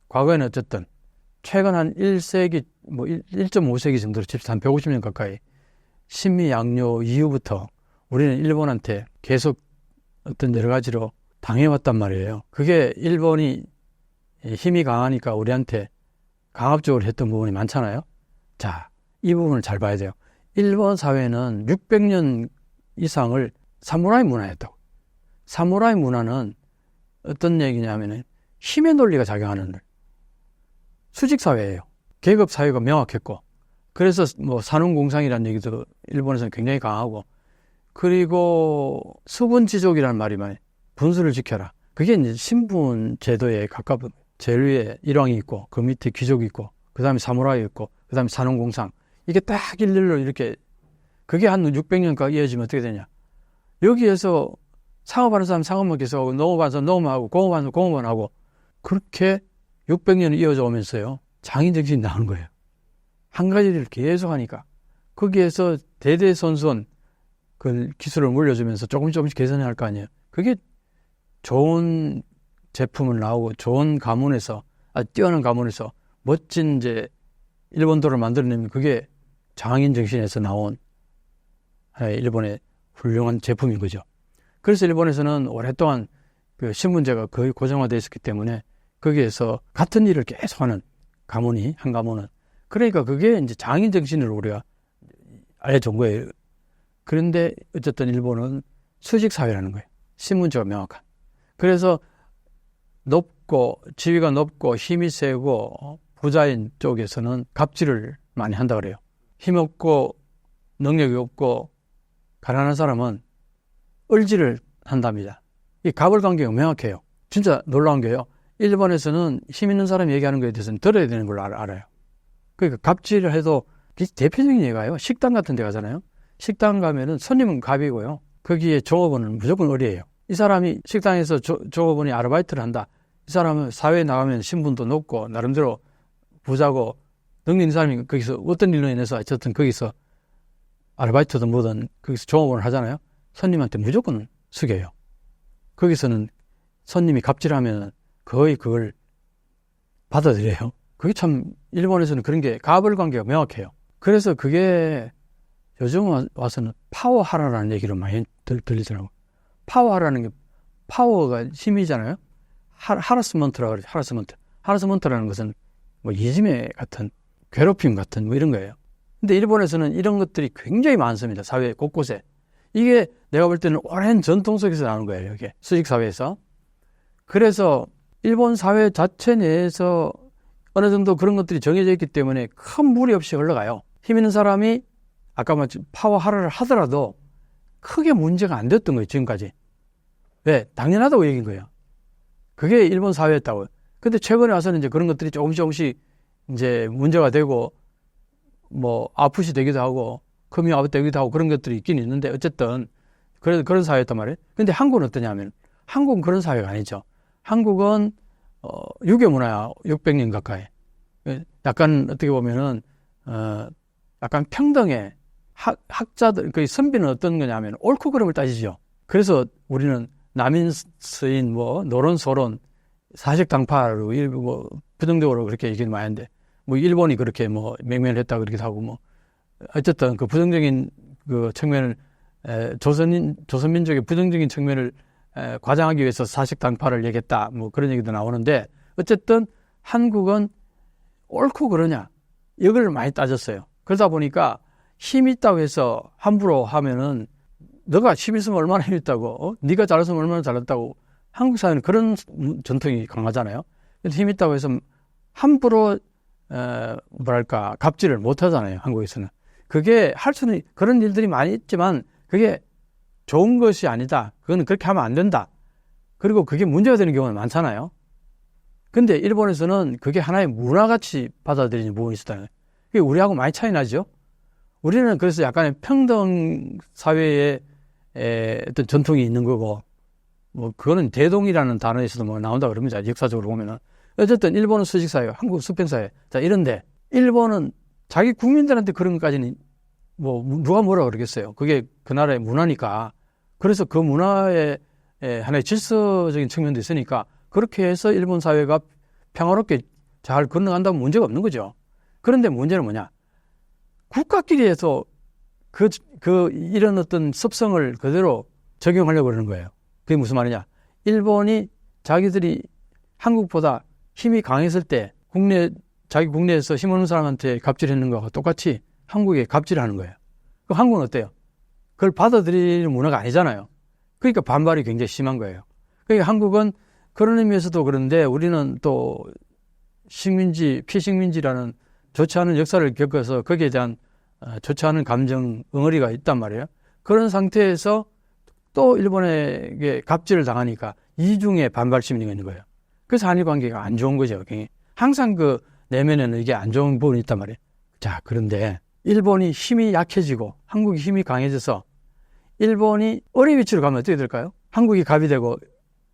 과거에는 어쨌든 최근 한 1세기 뭐 1.5세기 정도로 칩시다. 한 150년 가까이 신미 양요 이후부터 우리는 일본한테 계속 어떤 여러 가지로 당해왔단 말이에요. 그게 일본이 힘이 강하니까 우리한테 강압적으로 했던 부분이 많잖아요. 자, 이 부분을 잘 봐야 돼요. 일본 사회는 600년 이상을 사무라이 문화였다고. 사무라이 문화는 어떤 얘기냐면은 힘의 논리가 작용하는 수직 사회예요. 계급 사회가 명확했고, 그래서 뭐 산업공상이라는 얘기도 일본에서는 굉장히 강하고, 그리고 수분지족이라는 말이 많이 분수를 지켜라. 그게 이제 신분 제도에 가까운 제일 위에 일왕이 있고, 그 밑에 귀족이 있고, 그 다음에 사무라이 있고, 그 다음에 산업공상. 이게 딱 일렬로 이렇게, 그게 한 600년까지 이어지면 어떻게 되냐. 여기에서 상업하는 사람 상업만 계속하고, 농업하는 사람 농업하고, 공업하는 사람 공업만 하고, 그렇게 600년이 이어져 오면서요, 장인정신이 나오는 거예요. 한 가지 일을 계속 하니까. 거기에서 대대손손 그 기술을 물려주면서 조금씩 개선해야 할 거 아니에요. 그게 좋은 제품을 나오고, 좋은 가문에서, 뛰어난 가문에서 멋진 이제 일본도를 만들어내면 그게 장인정신에서 나온 일본의 훌륭한 제품인 거죠. 그래서 일본에서는 오랫동안 그 신분제가 거의 고정화되어 있었기 때문에 거기에서 같은 일을 계속하는 가문이, 한 가문은. 그러니까 그게 이제 장인정신을 우리가 알려준 거예요. 그런데 어쨌든 일본은 수직사회라는 거예요. 신분제가 명확한. 그래서 높고, 지위가 높고, 힘이 세고, 부자인 쪽에서는 갑질을 많이 한다 그래요. 힘없고, 능력이 없고, 가난한 사람은 을지를 한답니다. 이 갑을 관계가 명확해요. 진짜 놀라운 게요. 일본에서는 힘 있는 사람이 얘기하는 거에 대해서는 들어야 되는 걸로 알아요. 그러니까 갑질을 해도 대표적인 예가요. 식당 같은 데 가잖아요. 식당 가면은 손님은 갑이고요. 거기에 종업원은 무조건 을이에요. 이 사람이 식당에서 종업원이 아르바이트를 한다. 이 사람은 사회에 나가면 신분도 높고 나름대로 부자고 능력 있는 사람이 거기서 어떤 일로 인해서 어쨌든 거기서 아르바이트든 뭐든 거기서 종업원을 하잖아요. 손님한테 무조건 숙여요. 거기서는 손님이 갑질하면 거의 그걸 받아들여요. 그게 참 일본에서는 그런 게 갑을 관계가 명확해요. 그래서 그게 요즘 와서는 파워하라라는 얘기를 많이 들리더라고요. 파워하라는 게 파워가 힘이잖아요. 하라스먼트라고 그러죠. 하라스먼트. 하라스먼트라는 것은 뭐 이지메 같은 괴롭힘 같은 뭐 이런 거예요. 근데 일본에서는 이런 것들이 굉장히 많습니다. 사회 곳곳에. 이게 내가 볼 때는 오랜 전통 속에서 나오는 거예요. 이게 수직 사회에서. 그래서 일본 사회 자체 내에서 어느 정도 그런 것들이 정해져 있기 때문에 큰 무리 없이 흘러가요. 힘 있는 사람이 아까 말씀 파워하라를 하더라도 크게 문제가 안 됐던 거예요. 지금까지. 왜? 당연하다고 얘기인 거예요. 그게 일본 사회였다고요. 근데 최근에 와서는 이제 그런 것들이 조금씩 이제 문제가 되고 뭐 아프시 되기도 하고 커밍 아웃 되기도 하고 그런 것들이 있긴 있는데 어쨌든 그래도 그런 사회였단 말이에요. 근데 한국은 어떠냐면 한국은 그런 사회가 아니죠. 한국은 유교 문화야. 600년 가까이. 약간 어떻게 보면은 약간 평등해. 학자들 그 선비는 어떤 거냐면 옳고 그름을 따지죠. 그래서 우리는 남인 스인 뭐 노론 소론 사식당파로 일부 뭐 부정적으로 그렇게 얘기를 많이 하는데 뭐 일본이 그렇게 뭐 맹면을 했다 그러기도 하고 뭐 어쨌든 그 부정적인 그 측면을 조선민족의 부정적인 측면을 과장하기 위해서 사식당파를 얘기했다 뭐 그런 얘기도 나오는데 어쨌든 한국은 옳고 그러냐 이걸 많이 따졌어요. 그러다 보니까 힘이 있다고 해서 함부로 하면은 너가 힘 있으면 얼마나 힘 있다고, 네가 잘했으면 얼마나 잘했다고. 한국 사회는 그런 전통이 강하잖아요. 그래서 힘 있다고 해서 함부로 뭐랄까 갑질을 못 하잖아요. 한국에서는. 그게 할 수는 그런 일들이 많이 있지만 그게 좋은 것이 아니다. 그건 그렇게 하면 안 된다. 그리고 그게 문제가 되는 경우는 많잖아요. 근데 일본에서는 그게 하나의 문화같이 받아들이는 부분이 있었다. 그게 우리하고 많이 차이 나죠. 우리는 그래서 약간의 평등 사회의 어떤 전통이 있는 거고, 뭐 그거는 대동이라는 단어에서도 뭐 나온다 그럽니다. 역사적으로 보면은. 어쨌든 일본은 수직사회, 한국은 수평사회. 자, 이런데 일본은 자기 국민들한테 그런 것까지는 뭐 누가 뭐라 그러겠어요. 그게 그 나라의 문화니까. 그래서 그 문화의 하나의 질서적인 측면도 있으니까 그렇게 해서 일본 사회가 평화롭게 잘 건너간다면 문제가 없는 거죠. 그런데 문제는 뭐냐? 국가끼리 해서 이런 어떤 습성을 그대로 적용하려고 그러는 거예요. 그게 무슨 말이냐? 일본이 자기들이 한국보다 힘이 강했을 때 자기 국내에서 힘없는 사람한테 갑질했는 거하고 똑같이 한국에 갑질하는 거예요. 그럼 한국은 어때요? 그걸 받아들이는 문화가 아니잖아요. 그러니까 반발이 굉장히 심한 거예요. 그러니까 한국은 그런 의미에서도 그런데 우리는 또 피식민지라는 좋지 않은 역사를 겪어서 거기에 대한 좋지 않은 감정, 응어리가 있단 말이에요. 그런 상태에서 또 일본에게 갑질을 당하니까 이중에 반발 심리가 있는 거예요. 그래서 한일 관계가 안 좋은 거죠. 항상 그 내면에는 이게 안 좋은 부분이 있단 말이에요. 자, 그런데 일본이 힘이 약해지고 한국이 힘이 강해져서 일본이 어리 위치로 가면 어떻게 될까요? 한국이 갑이 되고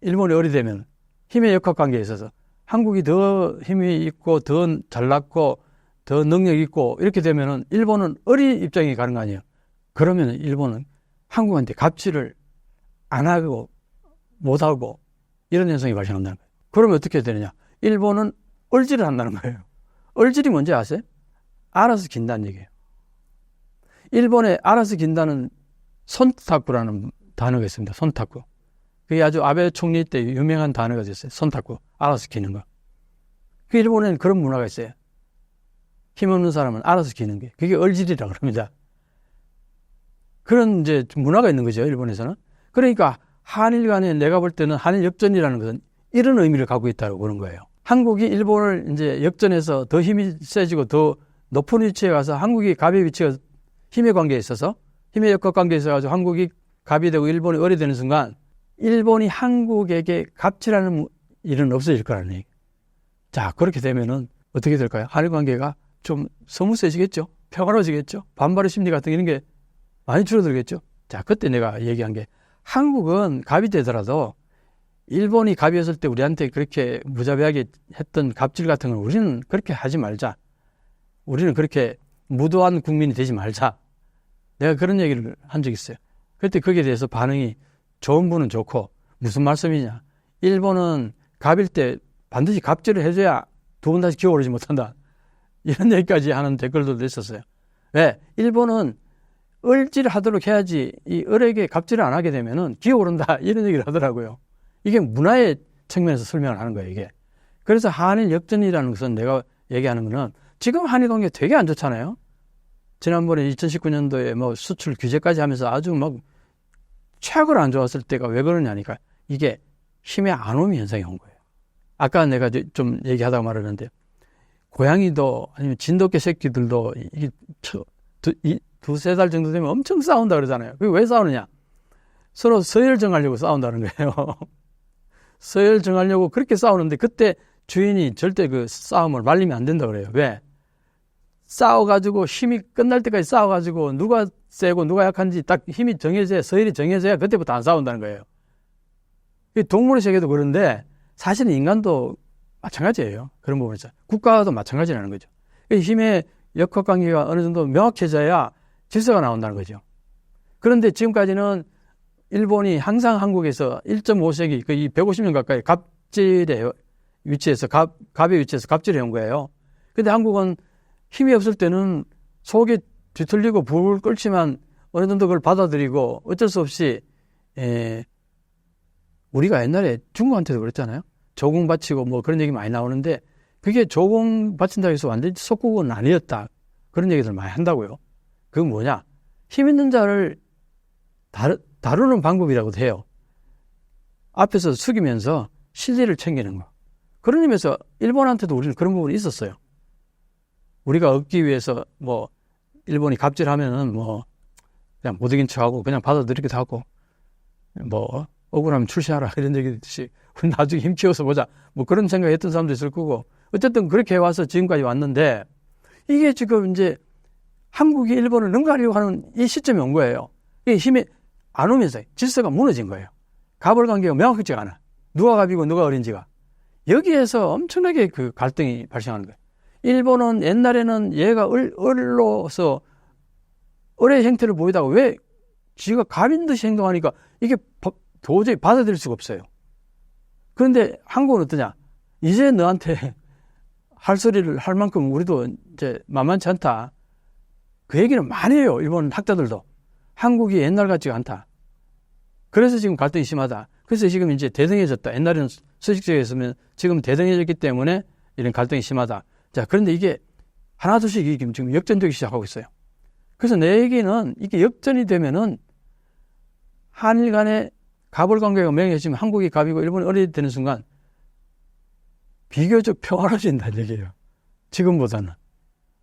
일본이 어리 되면 힘의 역학관계에 있어서 한국이 더 힘이 있고 더 잘났고 더 능력 있고 이렇게 되면은 일본은 어리 입장에 가는 거 아니에요. 그러면 일본은 한국한테 갑질을 안 하고 못 하고 이런 현상이 발생한다는 거예요. 그러면 어떻게 되느냐? 일본은 얼질을 한다는 거예요. 얼질이 뭔지 아세요? 알아서 긴다는 얘기예요. 일본에 알아서 긴다는 손타쿠라는 단어가 있습니다. 손타쿠. 그게 아주 아베 총리 때 유명한 단어가 됐어요. 손타쿠. 알아서 기는 거. 그 일본에는 그런 문화가 있어요. 힘없는 사람은 알아서 기는 게. 그게 얼질이라고 합니다. 그런 이제 문화가 있는 거죠. 일본에서는. 그러니까 한일 간에 내가 볼 때는 한일 역전이라는 것은 이런 의미를 갖고 있다고 보는 거예요. 한국이 일본을 이제 역전해서 더 힘이 세지고 더 높은 위치에 가서 한국이 갑의 위치가 힘의 관계에 있어서 힘의 역학 관계에 있어서 한국이 갑이 되고 일본이 어리 되는 순간 일본이 한국에게 갑질하는 일은 없어질 거라는 얘기. 자, 그렇게 되면은 어떻게 될까요? 한일 관계가 좀 서무세지겠죠? 평화로워지겠죠? 반발의 심리 같은 이런 게 많이 줄어들겠죠? 자, 그때 내가 얘기한 게 한국은 갑이 되더라도 일본이 갑이었을 때 우리한테 그렇게 무자비하게 했던 갑질 같은 건 우리는 그렇게 하지 말자. 우리는 그렇게 무도한 국민이 되지 말자. 내가 그런 얘기를 한 적이 있어요. 그때 거기에 대해서 반응이 좋은 분은 좋고 무슨 말씀이냐. 일본은 갑일 때 반드시 갑질을 해줘야 두 번 다시 기어오르지 못한다. 이런 얘기까지 하는 댓글들도 있었어요. 왜? 일본은 얼질을 하도록 해야지 이 을에게 갑질을 안 하게 되면은 기어오른다. 이런 얘기를 하더라고요. 이게 문화의 측면에서 설명을 하는 거예요, 이게. 그래서 한일 역전이라는 것은 내가 얘기하는 거는 지금 한일 관계 되게 안 좋잖아요. 지난번에 2019년도에 뭐 수출 규제까지 하면서 아주 막 최고로 안 좋았을 때가 왜 그러냐니까 이게 힘의 안오미 현상이 온 거예요. 아까 내가 좀 얘기하다가 말했는데 고양이도 아니면 진돗개 새끼들도 이게 두세 달 정도 되면 엄청 싸운다 그러잖아요. 그게 왜 싸우느냐? 서로 서열 정하려고 싸운다는 거예요. 서열 정하려고 그렇게 싸우는데 그때 주인이 절대 그 싸움을 말리면 안 된다 그래요. 왜? 싸워가지고 힘이 끝날 때까지 싸워가지고 누가 세고 누가 약한지 딱 힘이 정해져야 서열이 정해져야 그때부터 안 싸운다는 거예요. 동물의 세계도 그런데 사실은 인간도 마찬가지예요. 그런 부분에서. 국가도 마찬가지라는 거죠. 힘의 역학관계가 어느 정도 명확해져야 질서가 나온다는 거죠. 그런데 지금까지는 일본이 항상 한국에서 1.5세기, 거의 150년 가까이 갑질의 위치에서, 갑의 위치에서 갑질을 해온 거예요. 근데 한국은 힘이 없을 때는 속이 뒤틀리고 불 끓지만 어느 정도 그걸 받아들이고 어쩔 수 없이, 우리가 옛날에 중국한테도 그랬잖아요. 조공 바치고 뭐 그런 얘기 많이 나오는데 그게 조공 바친다고 해서 완전히 속국은 아니었다. 그런 얘기들 많이 한다고요. 그건 뭐냐? 힘 있는 자를 다루는 방법이라고도 해요. 앞에서 숙이면서 실리를 챙기는 거. 그런 의미에서 일본한테도 우리는 그런 부분이 있었어요. 우리가 얻기 위해서 뭐 일본이 갑질하면은 뭐 그냥 못 이긴 척하고 그냥 받아들이기도 하고 뭐 억울하면 출시하라 이런 얘기 있듯이 우리 나중에 힘 키워서 보자 뭐 그런 생각했던 사람도 있을 거고 어쨌든 그렇게 해와서 지금까지 왔는데 이게 지금 이제 한국이 일본을 능가하려고 하는 이 시점이 온 거예요. 이 힘이 안 오면서 질서가 무너진 거예요. 갑을 관계가 명확하지가 않아. 누가 갑이고 누가 어린지가. 여기에서 엄청나게 그 갈등이 발생하는 거예요. 일본은 옛날에는 얘가 을로서 을의 형태를 보이다가 왜 지가 갑인 듯이 행동하니까 이게 도저히 받아들일 수가 없어요. 그런데 한국은 어떠냐? 이제 너한테 할 소리를 할 만큼 우리도 이제 만만치 않다. 그 얘기는 많이 해요. 일본 학자들도. 한국이 옛날 같지가 않다. 그래서 지금 갈등이 심하다. 그래서 지금 이제 대등해졌다. 옛날에는 수직적이었으면 지금 대등해졌기 때문에 이런 갈등이 심하다. 자, 그런데 이게 하나둘씩 지금 역전되기 시작하고 있어요. 그래서 내 얘기는 이게 역전이 되면은 한일 간의 갑을 관계가 명해지면 한국이 갑이고 일본이 을이 되는 순간 비교적 평화로워진다는 얘기예요. 지금보다는.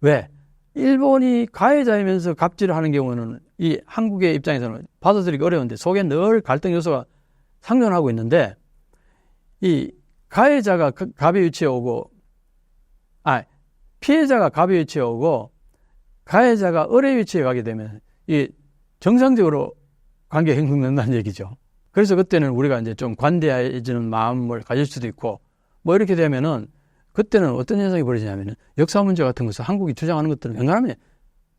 왜? 일본이 가해자이면서 갑질을 하는 경우는 이 한국의 입장에서는 받아들이기 어려운데 속에 늘 갈등 요소가 상존하고 있는데 이 가해자가 갑의 위치에 오고 피해자가 갑의 위치에 오고 가해자가 을의 위치에 가게 되면 이 정상적으로 관계가 형성된다는 얘기죠. 그래서 그때는 우리가 이제 좀 관대해지는 마음을 가질 수도 있고 뭐 이렇게 되면은 그때는 어떤 현상이 벌어지냐면은 역사 문제 같은 것을 한국이 주장하는 것들은 웬간하면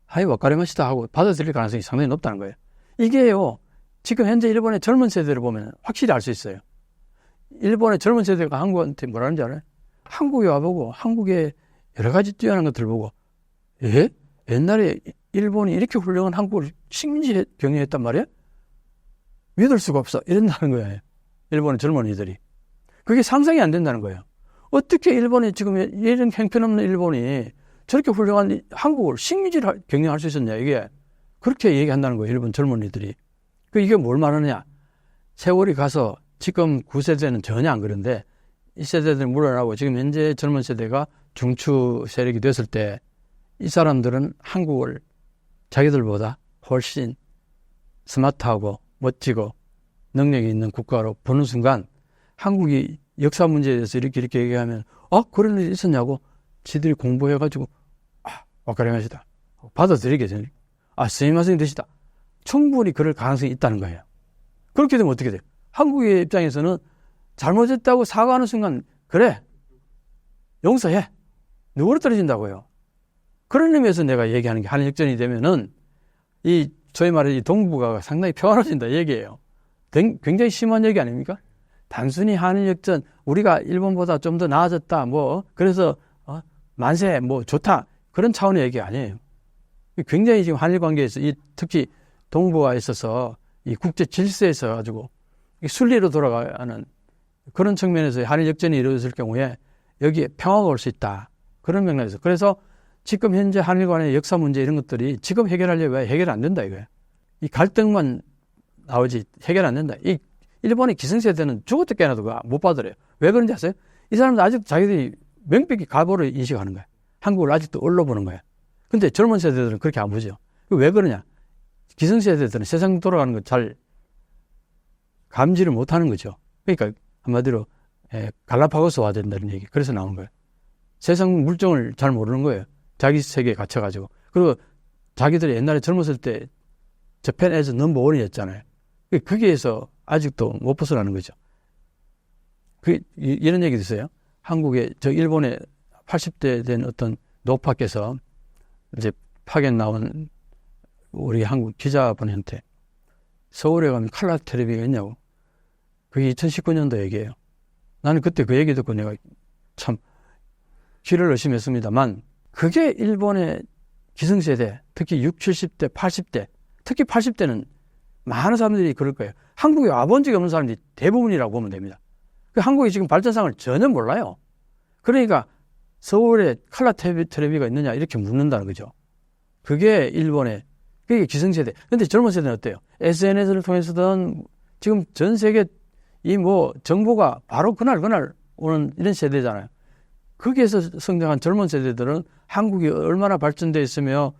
하이 와까리마시다 하고 받아들일 가능성이 상당히 높다는 거예요. 이게요, 지금 현재 일본의 젊은 세대를 보면 확실히 알 수 있어요. 일본의 젊은 세대가 한국한테 뭐라는지 알아요? 한국에 와보고 한국의 여러 가지 뛰어난 것들을 보고 예? 옛날에 일본이 이렇게 훌륭한 한국을 식민지 경영했단 말이야? 믿을 수가 없어. 이런다는 거예요. 일본의 젊은이들이. 그게 상상이 안 된다는 거예요. 어떻게 일본이 지금 이런 형편없는 일본이 저렇게 훌륭한 한국을 식민지를 경영할 수 있었냐 이게 그렇게 얘기한다는 거예요. 일본 젊은이들이. 이게 뭘 말하느냐. 세월이 가서 지금 9세대는 전혀 안 그런데 이 세대들이 물러나고 지금 현재 젊은 세대가 중추 세력이 됐을 때 이 사람들은 한국을 자기들보다 훨씬 스마트하고 멋지고 능력이 있는 국가로 보는 순간 한국이 역사 문제에 대해서 이렇게 얘기하면 그런 일이 있었냐고 지들이 공부해가지고 와카리마시다 받아들이게 되니 스미마셍 되시다 충분히 그럴 가능성이 있다는 거예요. 그렇게 되면 어떻게 돼요? 한국의 입장에서는 잘못했다고 사과하는 순간 그래 용서해 누구로 떨어진다고요. 그런 의미에서 내가 얘기하는 게 한일역전이 되면은 이 소위 말해 이 동북아가 상당히 평화로워진다 얘기예요. 굉장히 심한 얘기 아닙니까? 단순히 한일역전 우리가 일본보다 좀 더 나아졌다 뭐 그래서 만세 뭐 좋다 그런 차원의 얘기 아니에요. 굉장히 지금 한일 관계에서 특히 동북아에 있어서 이 국제 질서에서 가지고 순리로 돌아가는 그런 측면에서 한일역전이 이루어질 경우에 여기에 평화가 올 수 있다. 그런 맥락에서. 그래서 지금 현재 한일 간의 역사 문제 이런 것들이 지금 해결하려고 해 해결 안 된다 이거예요. 이 갈등만 나오지 해결 안 된다. 이 일본의 기성세대는 죽어도 깨나도 못 받으래요. 왜 그런지 아세요? 이 사람들 아직도 자기들이 명백히 가보를 인식하는 거예요. 한국을 아직도 얼로 보는 거예요. 근데 젊은 세대들은 그렇게 안 보죠. 왜 그러냐? 기성세대들은 세상 돌아가는 거 잘 감지를 못하는 거죠. 그러니까 한마디로 갈라파고스화 된다는 얘기. 그래서 나온 거예요. 세상 물정을 잘 모르는 거예요. 자기 세계에 갇혀가지고. 그리고 자기들이 옛날에 젊었을 때 저펜에서 넘버원이었잖아요. 거기에서 아직도 못 벗어나는 거죠. 이런 얘기도 있어요. 일본의 80대 된 어떤 노파께서 이제 파견 나온 우리 한국 기자분한테 서울에 가면 칼라 텔레비가 있냐고. 그게 2019년도 얘기예요. 나는 그때 그 얘기 듣고 내가 참 귀를 의심했습니다만 그게 일본의 기성세대, 특히 60, 70대, 80대, 특히 80대는 많은 사람들이 그럴 거예요. 한국에 와본 적이 없는 사람들이 대부분이라고 보면 됩니다. 한국이 지금 발전상을 전혀 몰라요. 그러니까 서울에 칼라 텔레비가 있느냐 이렇게 묻는다는 거죠. 그게 일본의, 그게 기성세대. 근데 젊은 세대는 어때요? SNS를 통해서든 지금 전 세계 이 뭐 정보가 바로 그날 오는 이런 세대잖아요. 거기에서 성장한 젊은 세대들은 한국이 얼마나 발전되어 있으며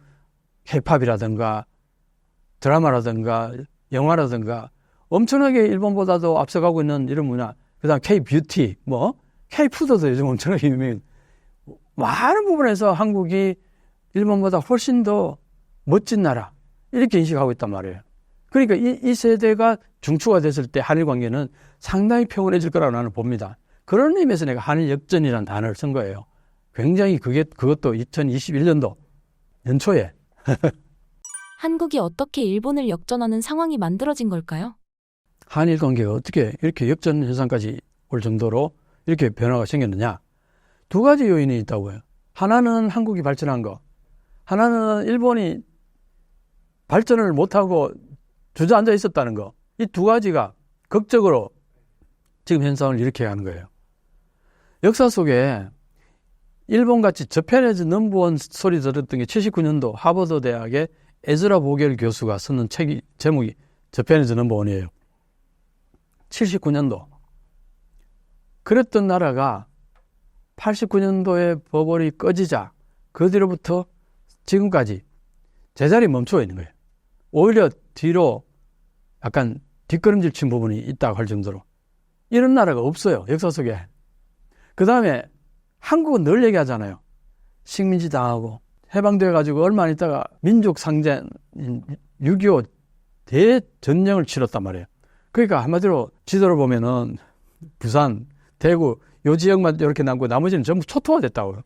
힙합이라든가 드라마라든가 영화라든가 엄청나게 일본보다도 앞서가고 있는 이런 문화, 그 다음 K-뷰티, K-푸드도 요즘 엄청나게 유명해요. 많은 부분에서 한국이 일본보다 훨씬 더 멋진 나라, 이렇게 인식하고 있단 말이에요. 그러니까 이 세대가 중추가 됐을 때 한일 관계는 상당히 평온해질 거라고 나는 봅니다. 그런 의미에서 내가 한일 역전이라는 단어를 쓴 거예요. 굉장히 그것도 2021년도 연초에. 한국이 어떻게 일본을 역전하는 상황이 만들어진 걸까요? 한일 관계가 어떻게 이렇게 역전 현상까지 올 정도로 이렇게 변화가 생겼느냐. 두 가지 요인이 있다고요. 하나는 한국이 발전한 거, 하나는 일본이 발전을 못하고 주저앉아 있었다는 거. 이 두 가지가 극적으로 지금 현상을 일으켜야 하는 거예요. 역사 속에 일본같이 저편에서 넘버원 소리 들었던 게 79년도 하버드 대학의 에즈라 보겔 교수가 쓰는 책이 제목이 저편에서 넘버원이에요. 79년도. 그랬던 나라가 89년도에 버블이 꺼지자 그 뒤로부터 지금까지 제자리에 멈춰 있는 거예요. 오히려 뒤로 약간 뒷걸음질 친 부분이 있다고 할 정도로. 이런 나라가 없어요, 역사 속에. 그 다음에 한국은 늘 얘기하잖아요. 식민지 당하고 해방되어가지고 얼마 안 있다가 민족 상전 6.25 대전쟁을 치렀단 말이에요. 그러니까 한마디로 지도를 보면은 부산, 대구 요 지역만 이렇게 남고 나머지는 전부 초토화됐다고요.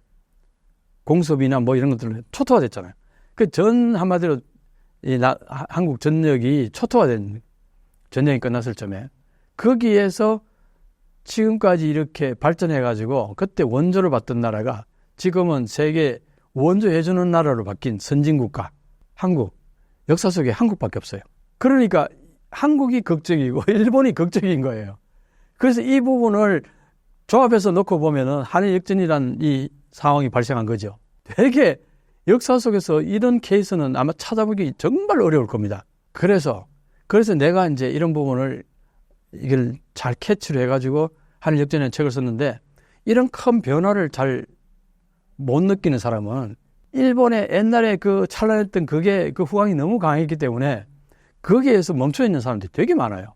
공섭이나 뭐 이런 것들은 초토화됐잖아요. 그 전 한마디로 한국 전역이 초토화된 전쟁이 끝났을 점에 거기에서 지금까지 이렇게 발전해가지고 그때 원조를 받던 나라가 지금은 세계 원조해주는 나라로 바뀐 선진국가 한국, 역사 속에 한국밖에 없어요. 그러니까 한국이 극적이고 일본이 극적인 거예요. 그래서 이 부분을 조합해서 놓고 보면은 한일 역전이라는 이 상황이 발생한 거죠. 되게 역사 속에서 이런 케이스는 아마 찾아보기 정말 어려울 겁니다. 그래서 내가 이제 이런 부분을 이걸 잘 캐치를 해가지고 한일 역전이라는 책을 썼는데, 이런 큰 변화를 잘 못 느끼는 사람은 일본의 옛날에 그 찬란했던 그게 그 후광이 너무 강했기 때문에 거기에서 멈춰 있는 사람들이 되게 많아요.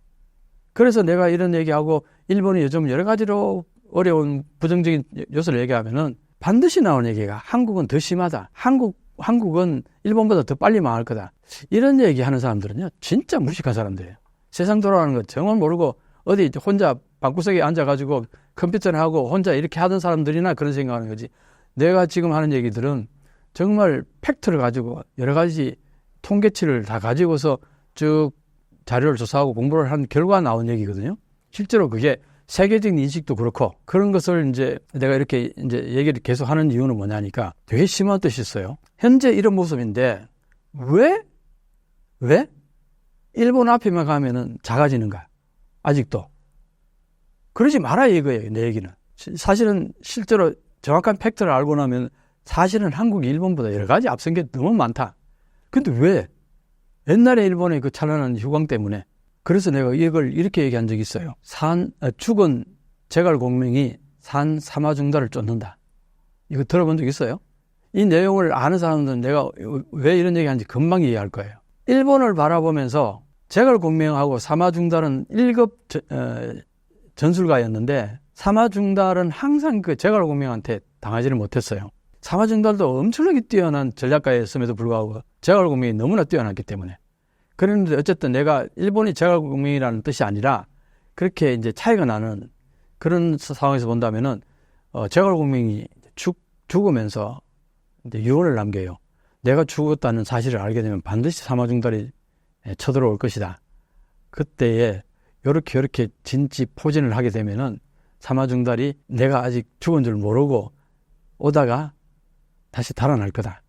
그래서 내가 이런 얘기하고 일본이 요즘 여러 가지로 어려운 부정적인 요소를 얘기하면은 반드시 나오는 얘기가 한국은 더 심하다. 한국은 일본보다 더 빨리 망할 거다. 이런 얘기 하는 사람들은요, 진짜 무식한 사람들이에요. 세상 돌아가는 거 정말 모르고 어디 혼자 방구석에 앉아가지고 컴퓨터를 하고 혼자 이렇게 하던 사람들이나 그런 생각하는 거지. 내가 지금 하는 얘기들은 정말 팩트를 가지고 여러 가지 통계치를 다 가지고서 쭉 자료를 조사하고 공부를 한 결과 나온 얘기거든요. 실제로 그게 세계적인 인식도 그렇고, 그런 것을 이제 내가 이렇게 이제 얘기를 계속 하는 이유는 뭐냐니까 되게 심한 뜻이 있어요. 현재 이런 모습인데 왜 일본 앞에만 가면은 작아지는가? 아직도. 그러지 말아야 이거예요, 내 얘기는. 사실은 실제로 정확한 팩트를 알고 나면 사실은 한국이 일본보다 여러 가지 앞선 게 너무 많다. 근데 왜? 옛날에 일본의 그 찬란한 휴광 때문에. 그래서 내가 이걸 이렇게 얘기한 적이 있어요. 죽은 제갈공명이 산 사마중다를 쫓는다. 이거 들어본 적 있어요? 이 내용을 아는 사람들은 내가 왜 이런 얘기하는지 금방 이해할 거예요. 일본을 바라보면서 제갈공명하고 사마중달은 1급 전술가였는데 사마중달은 항상 그 제갈공명한테 당하지를 못했어요. 사마중달도 엄청나게 뛰어난 전략가였음에도 불구하고 제갈공명이 너무나 뛰어났기 때문에. 그런데 어쨌든 내가 일본이 제갈공명이라는 뜻이 아니라 그렇게 이제 차이가 나는 그런 상황에서 본다면은 제갈공명이 죽으면서 이제 유언을 남겨요. 내가 죽었다는 사실을 알게 되면 반드시 사마중달이 쳐들어올 것이다. 그때에 요렇게 진지 포진을 하게 되면은 사마중달이 내가 아직 죽은 줄 모르고 오다가 다시 달아날 거다.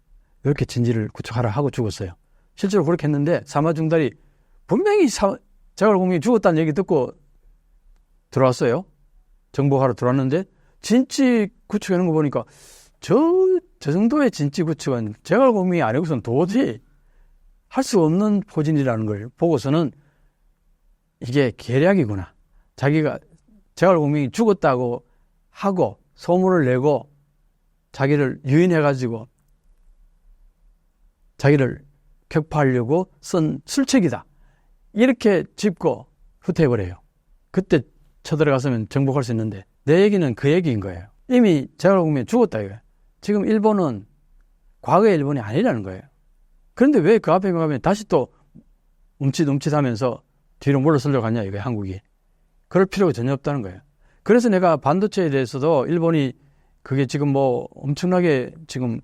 이렇게 진지를 구축하라 하고 죽었어요. 실제로 그렇게 했는데 사마중달이 분명히 제갈공명이 죽었다는 얘기 듣고 들어왔어요. 정복하러 들어왔는데 진지 구축하는 거 보니까 저 저 정도의 진치구축은 제갈공명이 아니고서는 도저히 할 수 없는 포진이라는 걸 보고서는 이게 계략이구나. 자기가 제갈공명이 죽었다고 하고 소문을 내고 자기를 유인해가지고 자기를 격파하려고 쓴 술책이다. 이렇게 짚고 후퇴해버려요. 그때 쳐들어갔으면 정복할 수 있는데 내 얘기는 그 얘기인 거예요. 이미 제갈공명이 죽었다 이거예요. 지금 일본은 과거의 일본이 아니라는 거예요. 그런데 왜 그 앞에 가면 다시 또 움찔움찔하면서 뒤로 물러서려고 가냐 이거예요. 한국이. 그럴 필요가 전혀 없다는 거예요. 그래서 내가 반도체에 대해서도 일본이 그게 지금 뭐 엄청나게 지금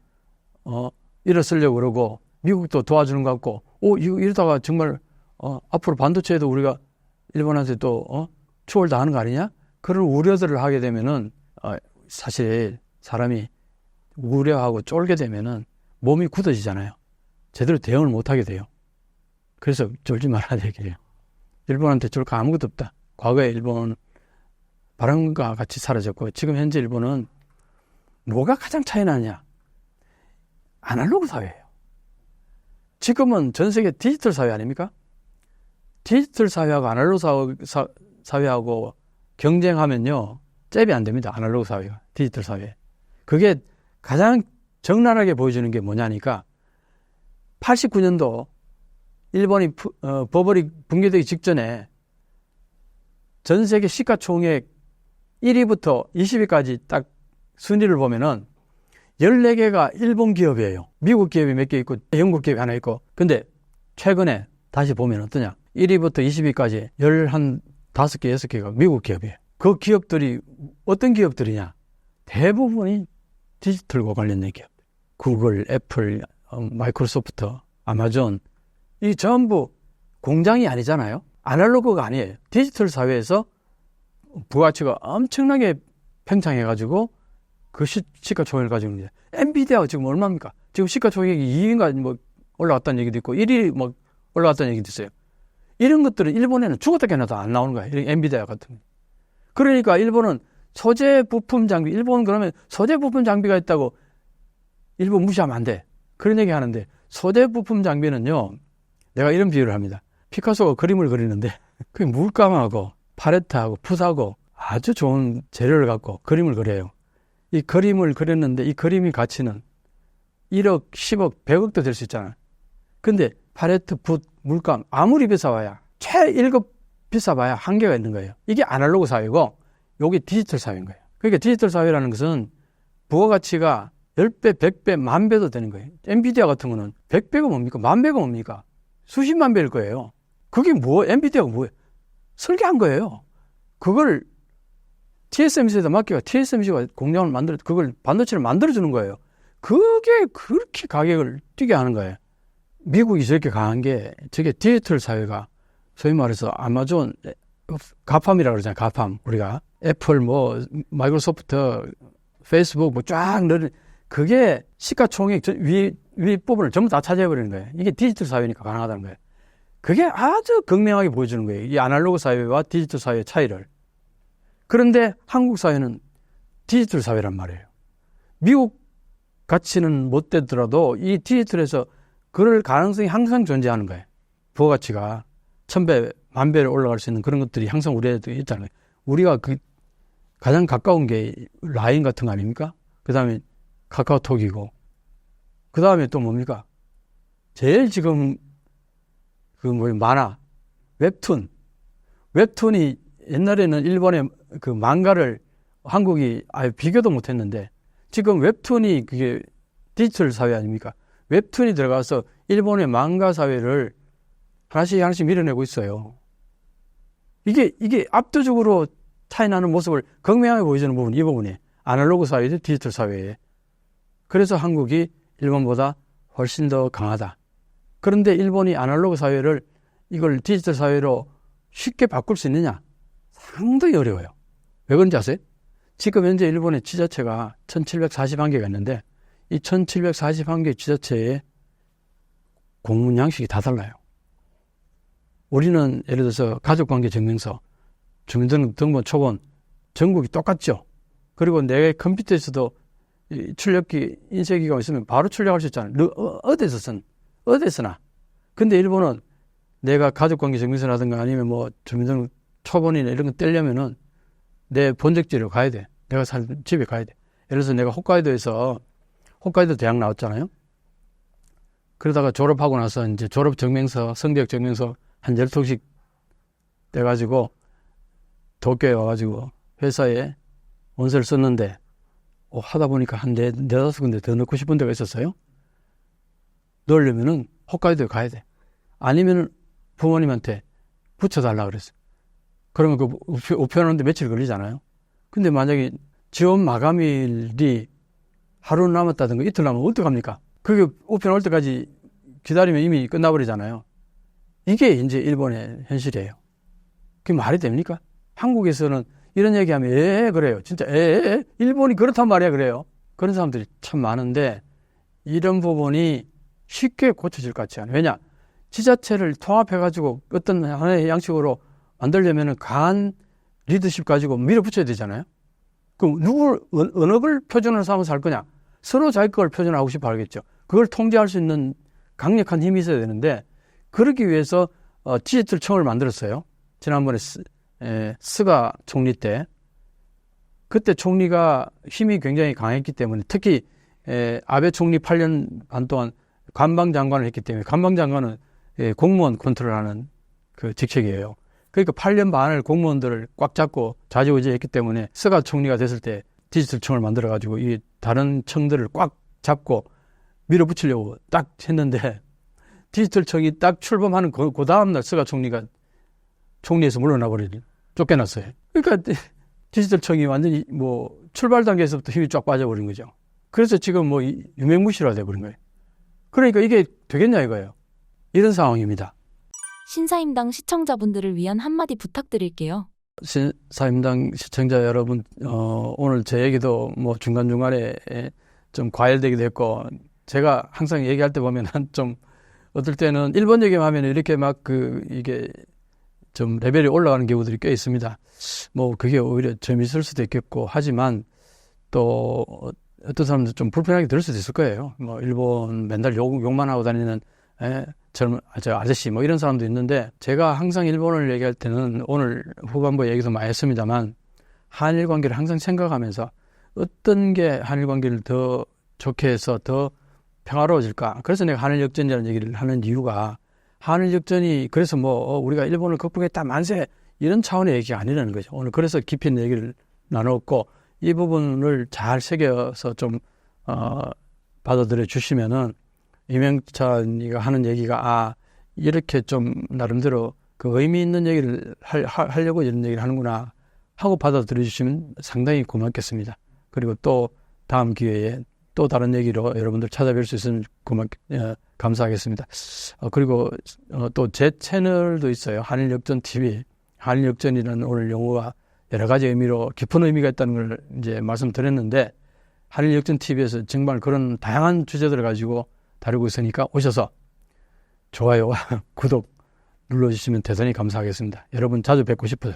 일어서려고 그러고 미국도 도와주는 것 같고 이러다가 정말 앞으로 반도체에도 우리가 일본한테 또 추월당하는 거 아니냐? 그런 우려들을 하게 되면은 사실 사람이 우려하고 쫄게 되면은 몸이 굳어지잖아요. 제대로 대응을 못하게 돼요. 그래서 쫄지 말아야 되겠어요. 일본한테 쫄 거 아무것도 없다. 과거에 일본은 바람과 같이 사라졌고 지금 현재 일본은 뭐가 가장 차이 나냐? 아날로그 사회예요. 지금은 전 세계 디지털 사회 아닙니까? 디지털 사회하고 아날로그 사회하고 경쟁하면요. 잽이 안 됩니다. 아날로그 사회가. 디지털 사회. 그게 가장 적나라하게 보여주는 게 뭐냐니까 89년도 일본이 버블이 붕괴되기 직전에 전 세계 시가총액 1위부터 20위까지 딱 순위를 보면은 14개가 일본 기업이에요. 미국 기업이 몇 개 있고 영국 기업이 하나 있고. 근데 최근에 다시 보면 어떠냐? 1위부터 20위까지 15개, 6개가 미국 기업이에요. 그 기업들이 어떤 기업들이냐? 대부분이 디지털과 관련된 기업. 구글, 애플, 마이크로소프트, 아마존. 이 전부 공장이 아니잖아요. 아날로그가 아니에요. 디지털 사회에서 부가치가 엄청나게 팽창해가지고 그 시가총액을 가지고 있는 거예요. 엔비디아가 지금 얼마입니까? 지금 시가총액이 2위인가 뭐 올라갔다는 얘기도 있고 1위 뭐 올라갔다는 얘기도 있어요. 이런 것들은 일본에는 죽었다 깨어나도 안 나오는 거예요. 엔비디아 같은 거. 그러니까 일본은 소재 부품 장비, 일본 그러면 소재 부품 장비가 있다고 일본 무시하면 안 돼. 그런 얘기 하는데 소재 부품 장비는요. 내가 이런 비유를 합니다. 피카소가 그림을 그리는데 그 물감하고 팔레트하고 붓하고 아주 좋은 재료를 갖고 그림을 그려요. 이 그림을 그렸는데 이 그림의 가치는 1억, 10억, 100억도 될 수 있잖아. 근데 팔레트, 붓, 물감 아무리 비싸봐야 최 1급 비싸봐야 한계가 있는 거예요. 이게 아날로그 사회고 이게 디지털 사회인 거예요. 그러니까 디지털 사회라는 것은 부가가치가 10배, 100배, 10,000배도 되는 거예요. 엔비디아 같은 거는 100배가 뭡니까? 10,000배가 뭡니까? 수십만 배일 거예요. 그게 엔비디아가 뭐예요? 설계한 거예요. 그걸 TSMC에다 맡기고 TSMC가 공장을 그걸 반도체를 만들어주는 거예요. 그게 그렇게 가격을 뛰게 하는 거예요. 미국이 저렇게 강한 게 저게 디지털 사회가 소위 말해서 아마존, 가팜이라고 그러잖아요. 가팜. 우리가 애플, 마이크로소프트, 페이스북 쫙 넣는 그게 시가총액 위 부분을 전부 다 차지해버리는 거예요. 이게 디지털 사회니까 가능하다는 거예요. 그게 아주 극명하게 보여주는 거예요. 이 아날로그 사회와 디지털 사회의 차이를. 그런데 한국 사회는 디지털 사회란 말이에요. 미국 가치는 못 되더라도 이 디지털에서 그럴 가능성이 항상 존재하는 거예요. 부가가치가 1,000배, 10,000배로 올라갈 수 있는 그런 것들이 항상 우리에도 있다는 거예요. 우리가 그 가장 가까운 게 라인 같은 거 아닙니까? 그 다음에 카카오톡이고, 그 다음에 또 뭡니까? 제일 지금 만화, 웹툰. 웹툰이 옛날에는 일본의 그 망가를 한국이 아예 비교도 못 했는데, 지금 웹툰이 그게 디지털 사회 아닙니까? 웹툰이 들어가서 일본의 망가 사회를 하나씩 밀어내고 있어요. 이게 압도적으로 차이나는 모습을 극명하게 보여주는 부분, 이 부분이 아날로그 사회죠, 디지털 사회에. 그래서 한국이 일본보다 훨씬 더 강하다. 그런데 일본이 아날로그 사회를 이걸 디지털 사회로 쉽게 바꿀 수 있느냐? 상당히 어려워요. 왜 그런지 아세요? 지금 현재 일본의 지자체가 1,741개가 있는데 이 1,741개 지자체의 공문 양식이 다 달라요. 우리는 예를 들어서 가족관계증명서, 주민등록번, 초본 전국이 똑같죠. 그리고 내 컴퓨터에서도 이 출력기, 인쇄기가 있으면 바로 출력할 수 있잖아요. 어디서나. 근데 일본은 내가 가족관계 증명서라든가 아니면 뭐 주민등록 초본이나 이런 거 떼려면은 내 본적지로 가야 돼. 내가 살 집에 가야 돼. 예를 들어서 내가 홋카이도 대학 나왔잖아요. 그러다가 졸업하고 나서 이제 졸업 증명서, 성적 증명서 한 10통씩 떼가지고 도쿄에 와가지고 회사에 원서를 썼는데 하다 보니까 한 4-5군데 더 넣고 싶은 데가 있었어요. 넣으려면은 홋카이도에 가야 돼. 아니면은 부모님한테 붙여달라 그랬어요. 그러면 그 우편하는데 며칠 걸리잖아요. 근데 만약에 지원 마감일이 하루 남았다든가 이틀 남으면 어떡합니까? 그게 우편 올 때까지 기다리면 이미 끝나버리잖아요. 이게 이제 일본의 현실이에요. 그게 말이 됩니까? 한국에서는 이런 얘기하면 그래요. 진짜 일본이 그렇단 말이야 그래요. 그런 사람들이 참 많은데 이런 부분이 쉽게 고쳐질 것 같지 않아요. 왜냐? 지자체를 통합해가지고 어떤 하나의 양식으로 만들려면 강한 리더십 가지고 밀어붙여야 되잖아요. 그럼 어느 걸 표준으로 삼아서 할 거냐? 서로 자기 걸 표준하고 싶어 하겠죠. 그걸 통제할 수 있는 강력한 힘이 있어야 되는데 그러기 위해서 디지털청을 만들었어요. 지난번에 스가 총리 때 그때 총리가 힘이 굉장히 강했기 때문에 특히 아베 총리 8년 반 동안 관방장관을 했기 때문에 관방장관은 공무원 컨트롤하는 그 직책이에요. 그러니까 8년 반을 공무원들을 꽉 잡고 좌지우지했기 때문에 스가 총리가 됐을 때 디지털청을 만들어가지고 이 다른 청들을 꽉 잡고 밀어붙이려고 딱 했는데 디지털청이 딱 출범하는 그 다음날 스가 총리가 총리에서 물러나 버리니 쫓겨났어요. 그러니까 디지털청이 완전히 뭐 출발 단계에서부터 힘이 쫙 빠져버린 거죠. 그래서 지금 뭐 유명무실화 돼버린 거예요. 그러니까 이게 되겠냐 이거예요. 이런 상황입니다. 신사임당 시청자분들을 위한 한마디 부탁드릴게요. 신사임당 시청자 여러분, 오늘 제 얘기도 뭐 중간중간에 좀 과열되기도 했고, 제가 항상 얘기할 때 보면 좀, 어떨 때는 일본 얘기만 하면 이렇게 막 이게 좀 레벨이 올라가는 경우들이 꽤 있습니다. 뭐 그게 오히려 재미있을 수도 있겠고, 하지만 또 어떤 사람들 좀 불편하게 들을 수도 있을 거예요. 뭐 일본 맨날 욕만 하고 다니는 젊은 아저씨 뭐 이런 사람도 있는데 제가 항상 일본을 얘기할 때는 오늘 후반부에 얘기도 많이 했습니다만 한일 관계를 항상 생각하면서 어떤 게 한일 관계를 더 좋게 해서 더 평화로워질까. 그래서 내가 한일 역전이라는 얘기를 하는 이유가 한일 역전이 그래서 뭐 우리가 일본을 극복했다 만세 이런 차원의 얘기가 아니라는 거죠. 오늘 그래서 깊이 있는 얘기를 나눴고 이 부분을 잘 새겨서 좀 받아들여 주시면은 이명찬이가 하는 얘기가 이렇게 좀 나름대로 그 의미 있는 얘기를 하려고 이런 얘기를 하는구나 하고 받아들여 주시면 상당히 고맙겠습니다. 그리고 또 다음 기회에 또 다른 얘기로 여러분들 찾아뵐 수 있으면 감사하겠습니다. 그리고 또 제 채널도 있어요. 한일역전TV. 한일역전이라는 오늘 용어가 여러 가지 의미로 깊은 의미가 있다는 걸 이제 말씀드렸는데 한일역전TV에서 정말 그런 다양한 주제들을 가지고 다루고 있으니까 오셔서 좋아요와 구독 눌러주시면 대단히 감사하겠습니다. 여러분 자주 뵙고 싶어요.